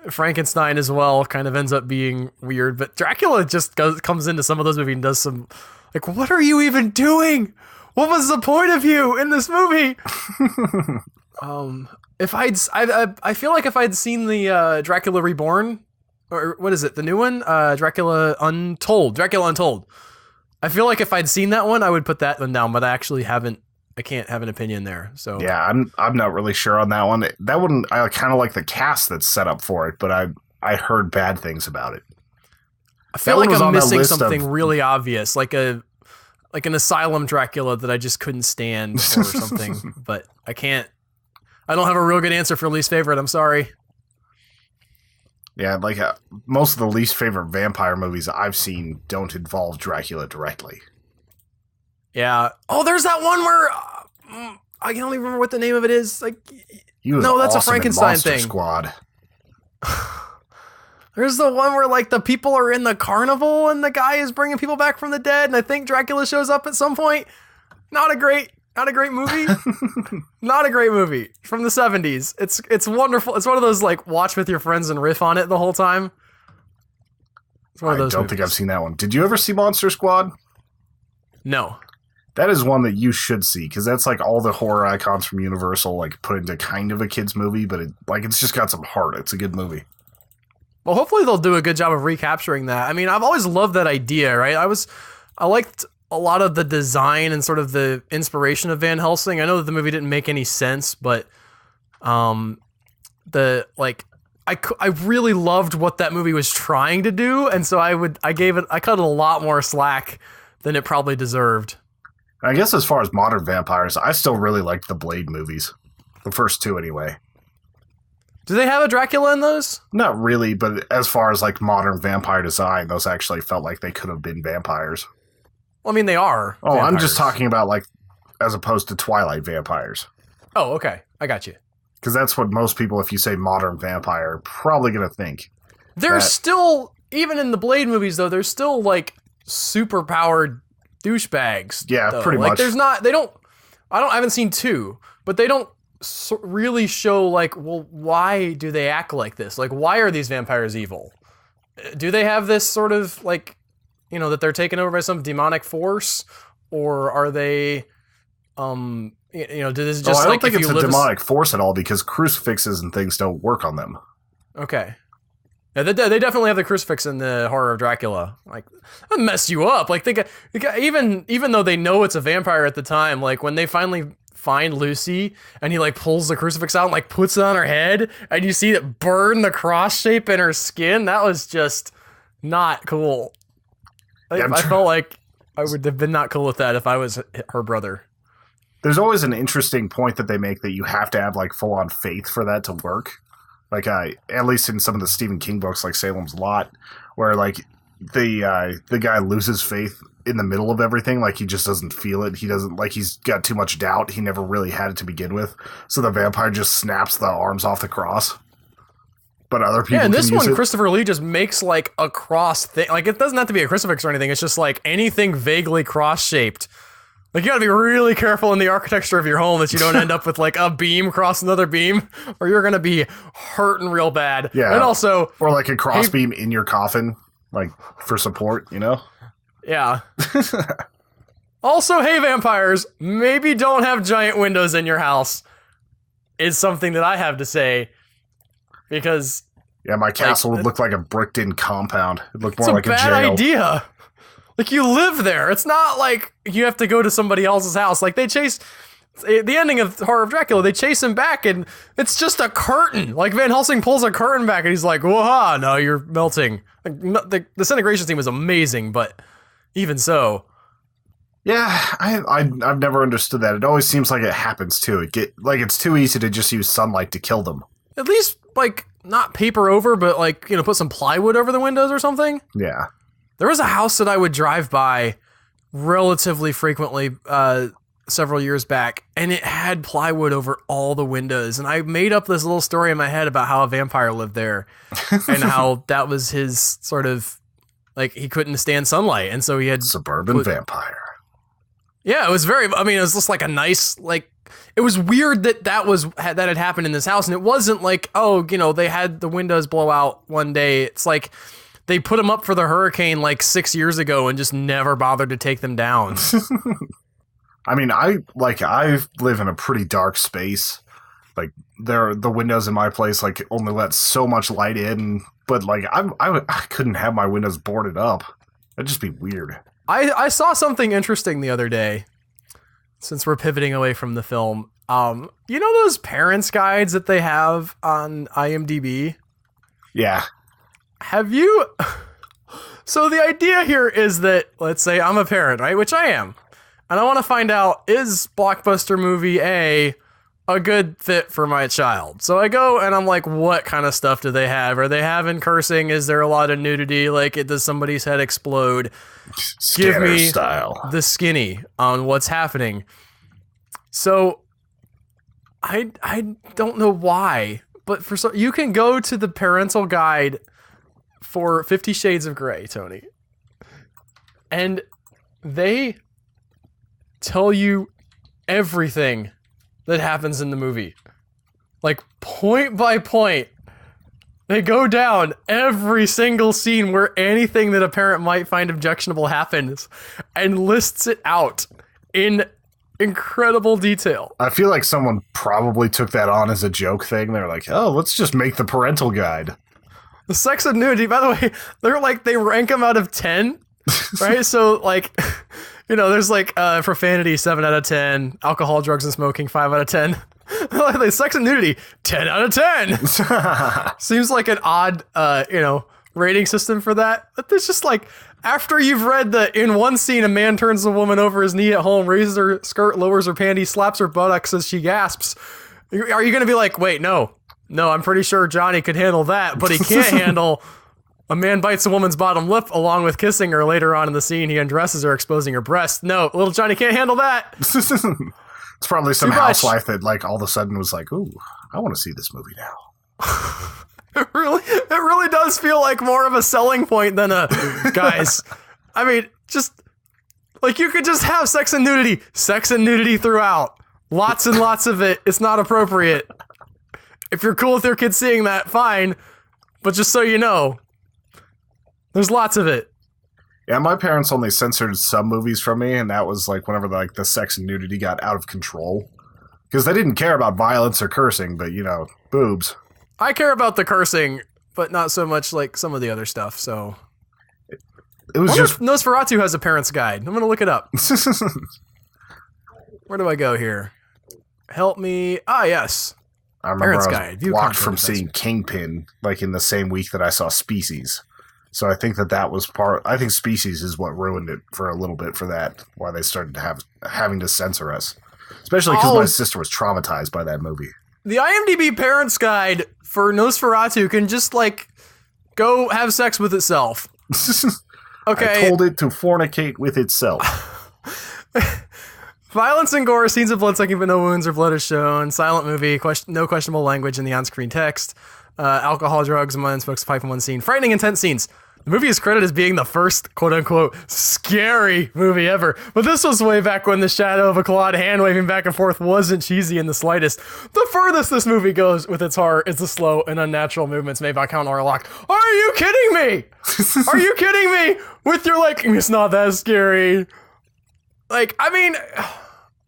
Frankenstein as well kind of ends up being weird, but Dracula just comes into some of those movies and does some, like, what are you even doing? What was the point of you in this movie? I feel like if I'd seen the Dracula Reborn, or what is it, the new one, Dracula Untold. I feel like if I'd seen that one, I would put that one down, but I actually haven't. I can't have an opinion there. So yeah, I'm not really sure on that one. That one, I kind of like the cast that's set up for it, but I heard bad things about it. I feel like I'm missing something really obvious, like an asylum Dracula that I just couldn't stand or something. But I don't have a real good answer for least favorite. I'm sorry. Yeah, like most of the least favorite vampire movies I've seen don't involve Dracula directly. Yeah. Oh, there's that one where I can only remember what the name of it is. Like, no, that's awesome a Frankenstein Monster thing. Squad. There's the one where like the people are in the carnival and the guy is bringing people back from the dead, and I think Dracula shows up at some point. Not a great movie. Not a great movie from the 70s. It's wonderful. It's one of those like watch with your friends and riff on it the whole time. It's one of those. I don't think I've seen that one. Did you ever see Monster Squad? No. That is one that you should see, because that's like all the horror icons from Universal like put into kind of a kid's movie, but it's just got some heart. It's a good movie. Well, hopefully they'll do a good job of recapturing that. I mean, I've always loved that idea, right? I liked a lot of the design and sort of the inspiration of Van Helsing. I know that the movie didn't make any sense, but I really loved what that movie was trying to do, and so I cut it a lot more slack than it probably deserved. I guess as far as modern vampires, I still really liked the Blade movies. The first two, anyway. Do they have a Dracula in those? Not really, but as far as like modern vampire design, those actually felt like they could have been vampires. Well, I mean, they are. Oh, vampires. I'm just talking about like as opposed to Twilight vampires. Oh, okay. I got you. Because that's what most people, if you say modern vampire, are probably going to think. There's still, even in the Blade movies, though, there's still like super powered douchebags. Yeah, though. pretty like, much. There's not. They don't. I haven't seen 2, but they don't really show like, well, why do they act like this? Like, why are these vampires evil? Do they have this sort of like, that they're taken over by some demonic force, or are they, do this just I don't like think if it's you a live demonic force at all because crucifixes and things don't work on them. Okay. Yeah, they definitely have the crucifix in the Horror of Dracula. Like, that mess you up. Like, even though they know it's a vampire at the time, like when they finally find Lucy and he like pulls the crucifix out and like puts it on her head, and you see it burn the cross shape in her skin. That was just not cool. I felt like I would have been not cool with that if I was her brother. There's always an interesting point that they make that you have to have like full on faith for that to work. Like, at least in some of the Stephen King books, like Salem's Lot, where like the guy loses faith in the middle of everything. Like, he just doesn't feel it. He doesn't, like, he's got too much doubt. He never really had it to begin with. So the vampire just snaps the arms off the cross. But other people, and this can use one, it. Christopher Lee just makes like a cross thing. Like, it doesn't have to be a crucifix or anything. It's just like anything vaguely cross shaped. Like, you gotta be really careful in the architecture of your home that you don't end up with like a beam cross another beam, or you're gonna be hurting real bad. Yeah. And also, or like a crossbeam in your coffin, like for support, Yeah. Also, hey, vampires, maybe don't have giant windows in your house, is something that I have to say. Because Yeah, my castle would look like a bricked-in compound. It looked more like a jail. it's a bad idea. Like, you live there. It's not like you have to go to somebody else's house. Like, the ending of Horror of Dracula, they chase him back, and it's just a curtain. Like, Van Helsing pulls a curtain back, and he's like, whoa, no, you're melting. Like, the disintegration scene was amazing, but even so. Yeah, I've never understood that. It always seems like it happens, too. It's too easy to just use sunlight to kill them. At least, like, not paper over, but, like, put some plywood over the windows or something. Yeah. There was a house that I would drive by relatively frequently several years back, and it had plywood over all the windows. And I made up this little story in my head about how a vampire lived there and how that was his sort of, like, he couldn't stand sunlight. And so he had... Suburban vampire. Yeah, it was it was just like a nice, like, it was weird that that had happened in this house. And it wasn't like, they had the windows blow out one day. It's like... They put them up for the hurricane like 6 years ago and just never bothered to take them down. I mean, I live in a pretty dark space. Like, the windows in my place like only let so much light in, but like I couldn't have my windows boarded up. That'd just be weird. I saw something interesting the other day. Since we're pivoting away from the film, those parents' guides that they have on IMDb? Yeah. Have you... So the idea here is that, let's say I'm a parent, right? Which I am. And I want to find out, is Blockbuster movie A good fit for my child? So I go and I'm like, what kind of stuff do they have? Are they having cursing? Is there a lot of nudity? Like, does somebody's head explode? Scanner Give me style. the skinny on what's happening. So I don't know why, but you can go to the parental guide for 50 Shades of Grey, Tony. And they tell you everything that happens in the movie. Like, point by point. They go down every single scene where anything that a parent might find objectionable happens and lists it out in incredible detail. I feel like someone probably took that on as a joke thing. They're like, oh, let's just make the parental guide. The sex and nudity, by the way, they rank them out of 10, right? So, like, there's like profanity, 7 out of 10, alcohol, drugs, and smoking, 5 out of 10. Like, sex and nudity, 10 out of 10. Seems like an odd, rating system for that. But there's just like, after you've read in one scene, a man turns a woman over his knee at home, raises her skirt, lowers her panties, slaps her buttocks as she gasps. Are you going to be like, wait, no, I'm pretty sure Johnny could handle that, but he can't handle a man bites a woman's bottom lip along with kissing her later on in the scene. He undresses her, exposing her breast. No, little Johnny can't handle that. It's probably some housewife that like all of a sudden was like, ooh, I want to see this movie now. It really does feel like more of a selling point than a guys. I mean, Just, like, you could just have sex and nudity throughout. Lots and lots of it. It's not appropriate. If you're cool with your kids seeing that, fine. But just so you know, there's lots of it. Yeah, my parents only censored some movies from me, and that was like whenever like the sex and nudity got out of control. Because they didn't care about violence or cursing, but, you know, boobs. I care about the cursing, but not so much like some of the other stuff, so... It was just... Nosferatu has a parent's guide. I'm going to look it up. Where do I go here? Help me. Ah, yes. I remember Parent's I was Guide. blocked from seeing Kingpin, like, in the same week that I saw Species. So I think that was part... I think Species is what ruined it for a little bit for that, why they started having to censor us. Especially because my sister was traumatized by that movie. The IMDB Parent's Guide for Nosferatu can just, like, go have sex with itself. Okay. I told it to fornicate with itself. Violence and gore, scenes of blood sucking but no wounds or blood is shown. Silent movie, no questionable language in the on-screen text. Alcohol, drugs, and man smokes a pipe in one scene. Frightening, intense scenes. The movie is credited as being the first quote-unquote scary movie ever. But this was way back when the shadow of a clawed hand waving back and forth wasn't cheesy in the slightest. The furthest this movie goes with its horror is the slow and unnatural movements made by Count Orlok. Are you kidding me? Are you kidding me? With your, like, it's not that scary. Like, I mean...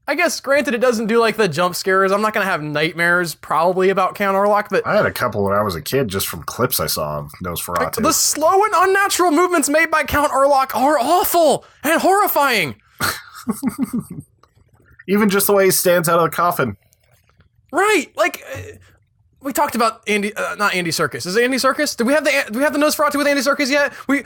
I guess, granted, it doesn't do, like, the jump scares. I'm not going to have nightmares, probably, about Count Orlok, but... I had a couple when I was a kid, just from clips I saw of Nosferatu. The slow and unnatural movements made by Count Orlok are awful and horrifying. Even just the way he stands out of the coffin. Right, like... we talked about not Andy Serkis. Is it Andy Serkis? Do we have the Nosferatu with Andy Serkis yet? We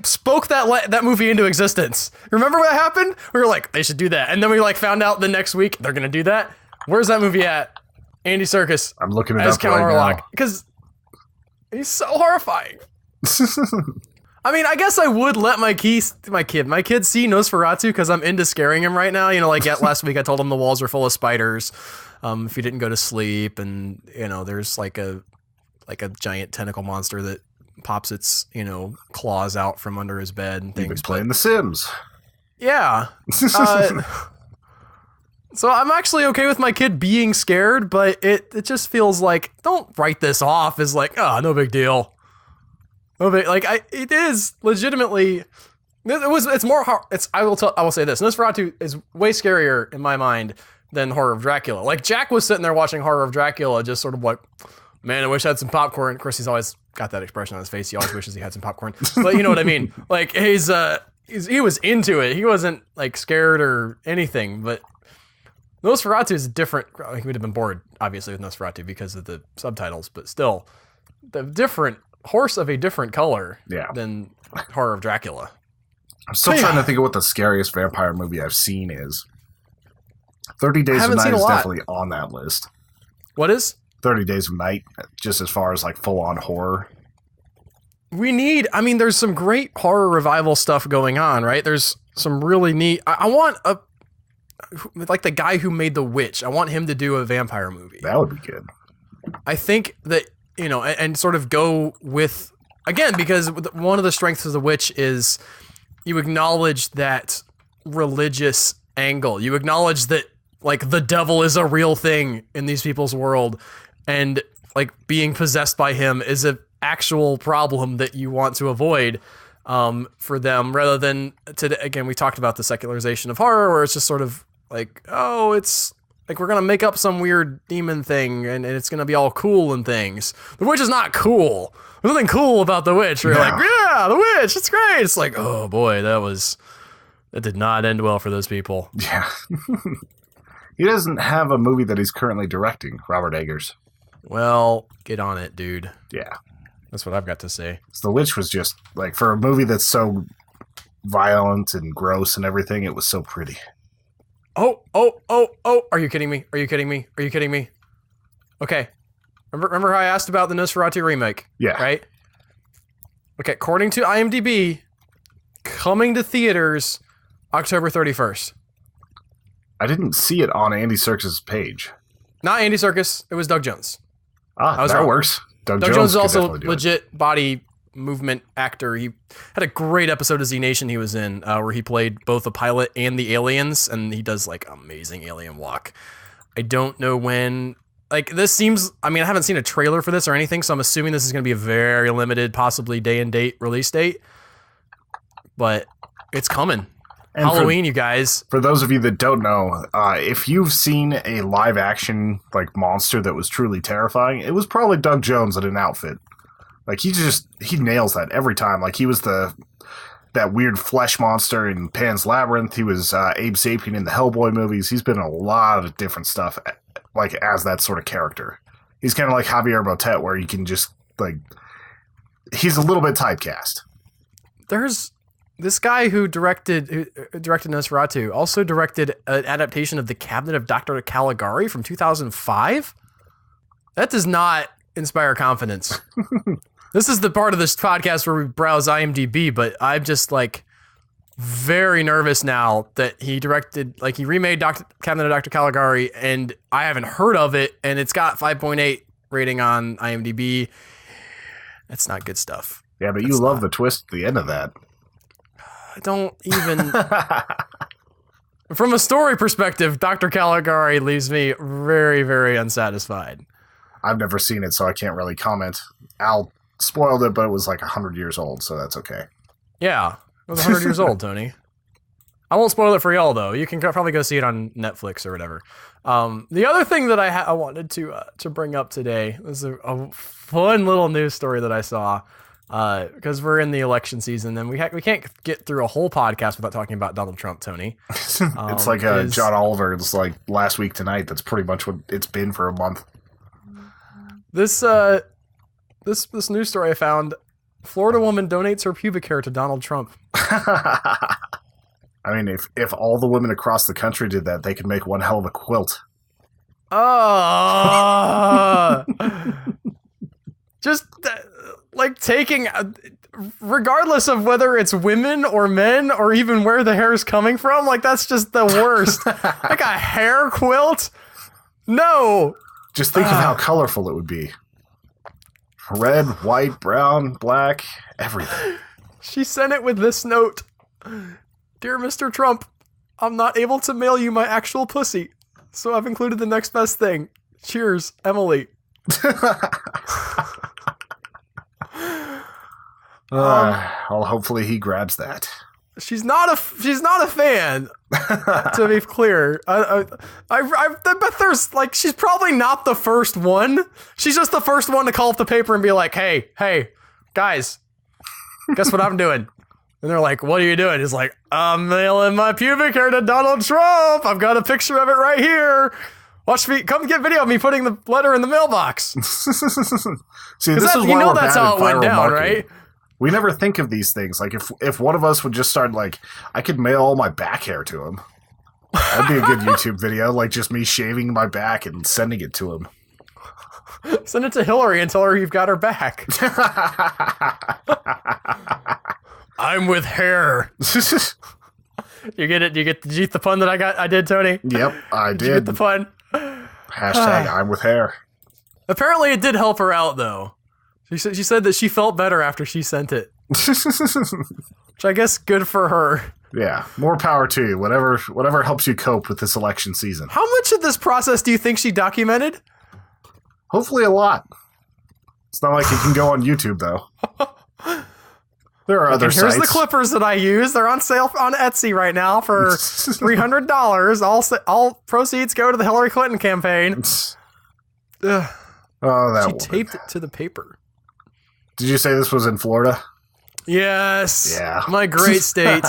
spoke that movie into existence. Remember what happened? We were like, they should do that, and then we like found out the next week they're gonna do that. Where's that movie at? Andy Serkis. I'm looking it as up Count right Orlok, now because he's so horrifying. I mean, I guess I would let my kid see Nosferatu because I'm into scaring him right now. You know, like last week I told him the walls are full of spiders. If he didn't go to sleep, and you know, there's like a giant tentacle monster that pops its, you know, claws out from under his bed and things. You've been playing The Sims. Yeah. So I'm actually okay with my kid being scared, but it just feels like, don't write this off as like, oh, no big deal. No big, like it is legitimately. It's more. I will say this: Nosferatu is way scarier in my mind than Horror of Dracula. Like, Jack was sitting there watching Horror of Dracula, just sort of like, man, I wish I had some popcorn. Of course, he's always got that expression on his face. He always wishes he had some popcorn. But you know what I mean? Like, he was into it. He wasn't, like, scared or anything. But Nosferatu is different. He would have been bored, obviously, with Nosferatu because of the subtitles. But still, the different horse of a different color than Horror of Dracula. I'm still trying to think of what the scariest vampire movie I've seen is. 30 Days of Night is definitely on that list. What is? 30 Days of Night, just as far as like full-on horror. There's some great horror revival stuff going on, right? There's some really neat... I want like the guy who made The Witch, I want him to do a vampire movie. That would be good. I think that, you know, and sort of go with... Again, because one of the strengths of The Witch is you acknowledge that religious angle. You acknowledge that, like, the devil is a real thing in these people's world, and like being possessed by him is an actual problem that you want to avoid for them, rather than again, we talked about the secularization of horror, where it's just sort of like, oh, it's like we're gonna make up some weird demon thing and it's gonna be all cool and things. The Witch is not cool. There's nothing cool about The Witch. We're like, yeah, The Witch, it's great. It's like, oh boy, that did not end well for those people. Yeah. He doesn't have a movie that he's currently directing, Robert Eggers. Well, get on it, dude. Yeah. That's what I've got to say. So The Witch was just, like, for a movie that's so violent and gross and everything, it was so pretty. Oh. Are you kidding me? Okay. Remember how I asked about the Nosferatu remake? Yeah. Right? Okay, according to IMDb, coming to theaters October 31st. I didn't see it on Andy Serkis' page. Not Andy Serkis. It was Doug Jones. That works. Doug Jones is also legit body movement actor. He had a great episode of Z Nation he was in where he played both the pilot and the aliens, and he does like amazing alien walk. I don't know when. Like, this seems, I mean, I haven't seen a trailer for this or anything, so I'm assuming this is going to be a very limited, possibly day and date release date. But it's coming. And Halloween, you guys. For those of you that don't know, if you've seen a live action like monster that was truly terrifying, it was probably Doug Jones in an outfit. Like, he nails that every time. Like, he was that weird flesh monster in Pan's Labyrinth. He was Abe Sapien in the Hellboy movies. He's been in a lot of different stuff, like, as that sort of character. He's kind of like Javier Botet, where you can just, like, he's a little bit typecast. There's this guy who directed Nosferatu, also directed an adaptation of The Cabinet of Dr. Caligari from 2005. That does not inspire confidence. This is the part of this podcast where we browse IMDb, but I'm just, like, very nervous now that he directed, like, he remade Cabinet of Dr. Caligari, and I haven't heard of it, and it's got 5.8 rating on IMDb. That's not good stuff. Yeah, but you love the twist at the end of that. I don't even... From a story perspective, Dr. Caligari leaves me very, very unsatisfied. I've never seen it, so I can't really comment. Al spoiled it, but it was like 100 years old, so that's okay. Yeah, it was 100 years old, Tony. I won't spoil it for y'all, though. You can probably go see it on Netflix or whatever. The other thing that I wanted to bring up today was a fun little news story that I saw, because we're in the election season, and we can't get through a whole podcast without talking about Donald Trump, Tony. It's like John Oliver's like last week tonight. That's pretty much what it's been for a month. This news story I found: Florida woman donates her pubic hair to Donald Trump. I mean, if all the women across the country did that, they could make one hell of a quilt. Just like taking, regardless of whether it's women or men or even where the hair is coming from, like, that's just the worst. Like a hair quilt? No. Just think of how colorful it would be. Red, white, brown, black, everything. She sent it with this note. Dear Mr. Trump, I'm not able to mail you my actual pussy, so I've included the next best thing. Cheers, Emily. Well, hopefully he grabs that. She's not a fan. To be clear, I bet there's, like, she's probably not the first one. She's just the first one to call up the paper and be like, hey, guys, guess what I'm doing? And they're like, what are you doing? He's like, I'm mailing my pubic hair to Donald Trump. I've got a picture of it right here. Watch me, come get video of me putting the letter in the mailbox. See, this is why that's how it went down, marketing. right? We never think of these things. Like, if one of us would just start, like, I could mail all my back hair to him. That'd be a good YouTube video, like just me shaving my back and sending it to him. Send it to Hillary and tell her you've got her back. I'm with hair. You get it? Did you get the pun that I did, Tony? Yep, I did. Did you get the pun? Hashtag I'm with hair. Apparently it did help her out, though. She said that she felt better after she sent it. Which I guess good for her. Yeah, more power to you. Whatever helps you cope with this election season. How much of this process do you think she documented? Hopefully a lot. It's not like it can go on YouTube, though. There are other sites. Here's the clippers that I use. They're on sale on Etsy right now for $300. All proceeds go to the Hillary Clinton campaign. Oh, that She woman. taped it to the paper. Did you say this was in Florida? Yes. Yeah. My great state.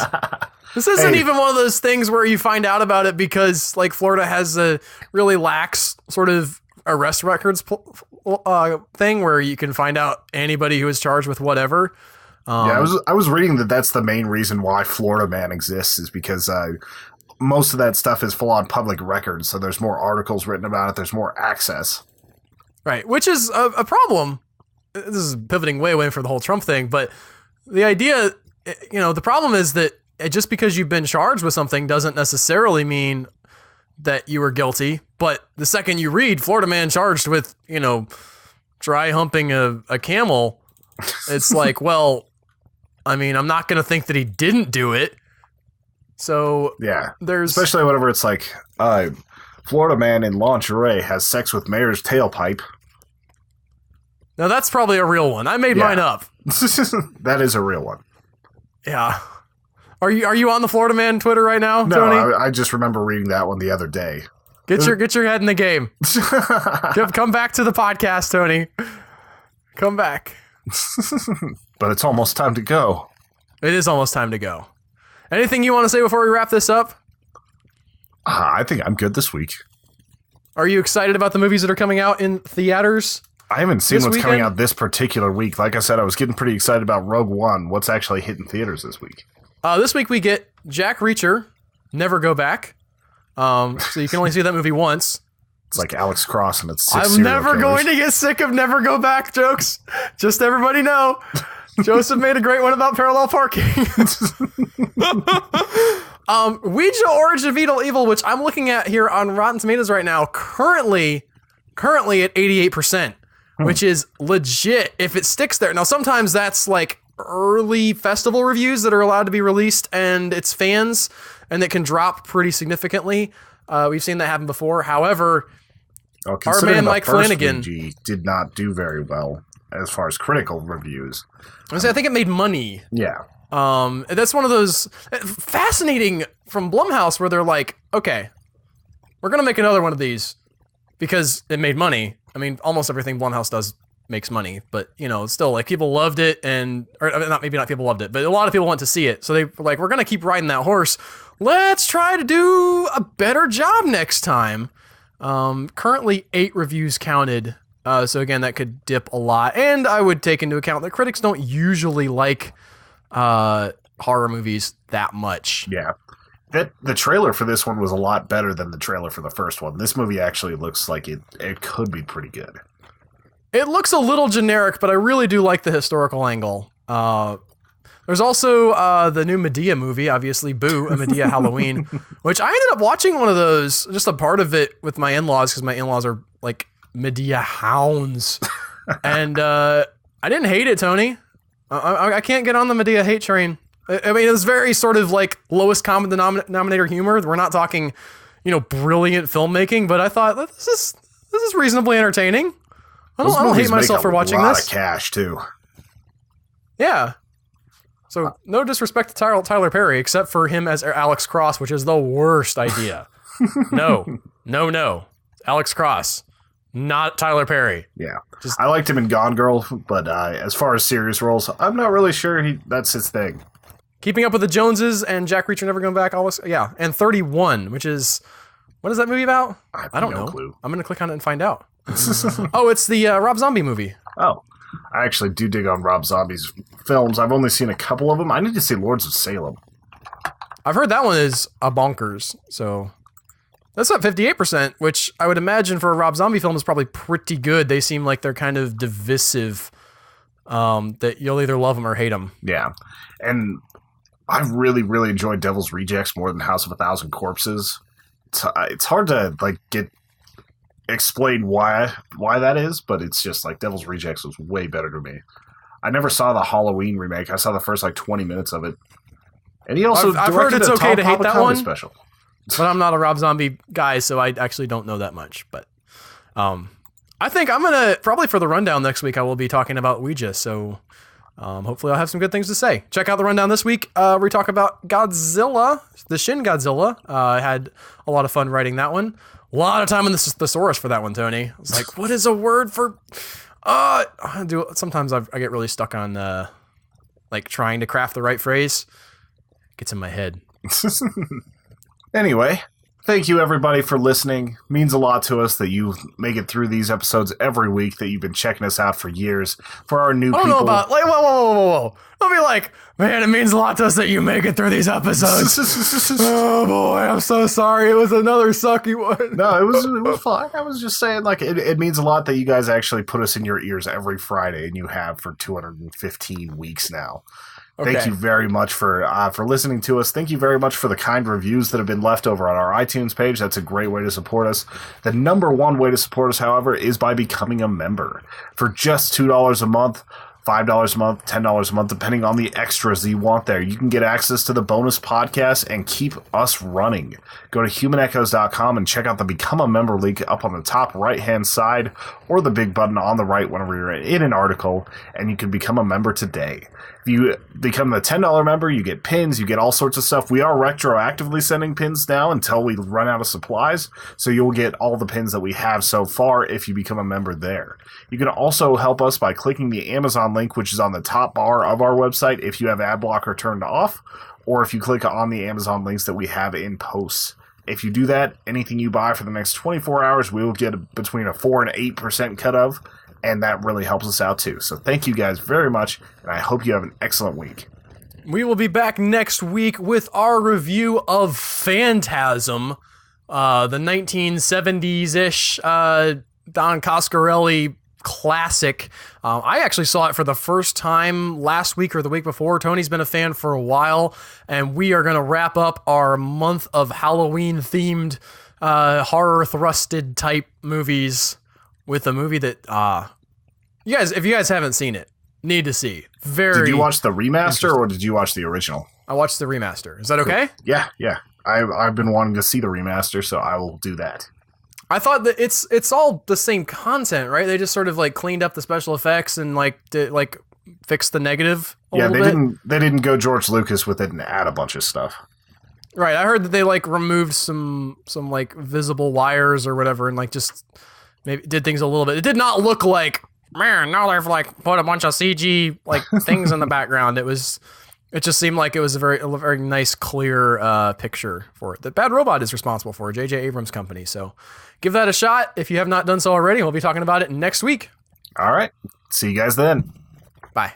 This isn't even one of those things where you find out about it because, like, Florida has a really lax sort of arrest records thing where you can find out anybody who is charged with whatever. Yeah, I was reading that that's the main reason why Florida Man exists is because most of that stuff is full on public record, so there's more articles written about it, there's more access. Right, which is a problem. This is pivoting way away from the whole Trump thing, but the idea, the problem is that just because you've been charged with something doesn't necessarily mean that you were guilty. But the second you read Florida Man charged with, dry humping a camel, It's like, well, I mean, I'm not going to think that he didn't do it. So yeah, there's especially whenever it's like, Florida man in lingerie has sex with mayor's tailpipe. Now that's probably a real one. I made mine up. That is a real one. Yeah. Are you on the Florida Man Twitter right now, No, Tony? I just remember reading that one the other day. Get your head in the game. Come back to the podcast, Tony. Come back. But it's almost time to go. It is almost time to go. Anything you want to say before we wrap this up? I think I'm good this week. Are you excited about the movies that are coming out in theaters? I haven't seen what's coming weekend? out this particular week. Like I said, I was getting pretty excited about Rogue One. What's actually hitting theaters this week? This week we get Jack Reacher, Never Go Back. So you can only see that movie once. It's like Alex Cross and it's I'm never going to get sick of Never Go Back jokes. Just everybody know. Joseph made a great one about parallel parking. Ouija Origin of Evil, which I'm looking at here on Rotten Tomatoes right now, currently at 88%, which is legit if it sticks there. Now, sometimes that's like early festival reviews that are allowed to be released and it's fans, and that can drop pretty significantly. We've seen that happen before. However, our man Mike Flanagan did not do very well as far as critical reviews. I think it made money. Yeah. That's one of those fascinating from Blumhouse where they're like, okay, we're going to make another one of these because it made money. I mean, almost everything Blumhouse does makes money, but still, like, people loved it, maybe not people loved it, but a lot of people went to see it. So they were like, we're going to keep riding that horse. Let's try to do a better job next time. Currently 8 reviews counted. So again, that could dip a lot. And I would take into account that critics don't usually like horror movies that much. Yeah. The trailer for this one was a lot better than the trailer for the first one. This movie actually looks like it could be pretty good. It looks a little generic, but I really do like the historical angle. There's also the new Medea movie, obviously, Boo, a Medea Halloween, which I ended up watching one of those, just a part of it with my in-laws, because my in-laws are like Medea hounds. And I didn't hate it, Tony. I can't get on the Medea hate train. I mean, it was very sort of like lowest common denominator humor. We're not talking, brilliant filmmaking, but I thought this is reasonably entertaining. I don't hate myself for watching this. A lot of cash too. Yeah. So no disrespect to Tyler Perry, except for him as Alex Cross, which is the worst idea. No. Alex Cross, not Tyler Perry. Yeah. I liked him in Gone Girl, but as far as serious roles, I'm not really sure that's his thing. Keeping Up with the Joneses and Jack Reacher Never Going Back, and 31, which is, what is that movie about? I don't know. Clue. I'm going to click on it and find out. Oh, it's the Rob Zombie movie. Oh, I actually do dig on Rob Zombie's films. I've only seen a couple of them. I need to see Lords of Salem. I've heard that one is a bonkers, so that's at 58%, which I would imagine for a Rob Zombie film is probably pretty good. They seem like they're kind of divisive, that you'll either love them or hate them. Yeah, and I really, really enjoyed Devil's Rejects more than House of a Thousand Corpses. It's hard to explain why that is, but it's just like Devil's Rejects was way better to me. I never saw the Halloween remake. I saw the first 20 minutes of it. And he also I've heard it's okay to hate that one special. But I'm not a Rob Zombie guy, so I actually don't know that much. But I think I'm gonna probably for the rundown next week I will be talking about Ouija, so hopefully I'll have some good things to say. Check out the rundown this week. We talk about Godzilla, the Shin Godzilla. I had a lot of fun writing that one. A lot of time in the thesaurus for that one, Tony. I was like, what is a word for... Sometimes I get really stuck on trying to craft the right phrase. It gets in my head. Anyway, thank you everybody for listening. Means a lot to us that you make it through these episodes every week, that you've been checking us out for years. For our new people... I don't know about... Whoa. Don't be like, man, it means a lot to us that you make it through these episodes. Oh boy, I'm so sorry. It was another sucky one. No, it was fine. I was just saying, it means a lot that you guys actually put us in your ears every Friday, and you have for 215 weeks now. Okay. Thank you very much for listening to us. Thank you very much for the kind reviews that have been left over on our iTunes page. That's a great way to support us. The number one way to support us, however, is by becoming a member. For just $2 a month, $5 a month, $10 a month, depending on the extras you want there. You can get access to the bonus podcast and keep us running. Go to humanechoes.com and check out the Become a Member link up on the top right-hand side or the big button on the right whenever you're in an article, and you can become a member today. If you become a $10 member, you get pins, you get all sorts of stuff. We are retroactively sending pins now until we run out of supplies, so you'll get all the pins that we have so far if you become a member there. You can also help us by clicking the Amazon link, which is on the top bar of our website if you have ad blocker turned off, or if you click on the Amazon links that we have in posts. If you do that, anything you buy for the next 24 hours, we will get between a 4 and 8% cut of, and that really helps us out too. So thank you guys very much, and I hope you have an excellent week. We will be back next week with our review of Phantasm, the 1970s-ish Don Coscarelli classic. I actually saw it for the first time last week or the week before. Tony's been a fan for a while, and we are going to wrap up our month of Halloween-themed horror-thrusted type movies with a movie that you guys, if you guys haven't seen it, need to see. Did you watch the remaster or did you watch the original? I watched the remaster. Is that okay? Yeah. I've been wanting to see the remaster, so I will do that. I thought that it's all the same content, right? They just sort of like cleaned up the special effects and fixed the negative a little bit. They didn't go George Lucas with it and add a bunch of stuff. Right. I heard that they removed some visible wires or whatever and just maybe did things a little bit. It did not look like, man, now they've put a bunch of CG things in the background. It just seemed like it was a very nice, clear picture for it. That Bad Robot is responsible for, J.J. Abrams' company. So give that a shot if you have not done so already. We'll be talking about it next week. All right. See you guys then. Bye.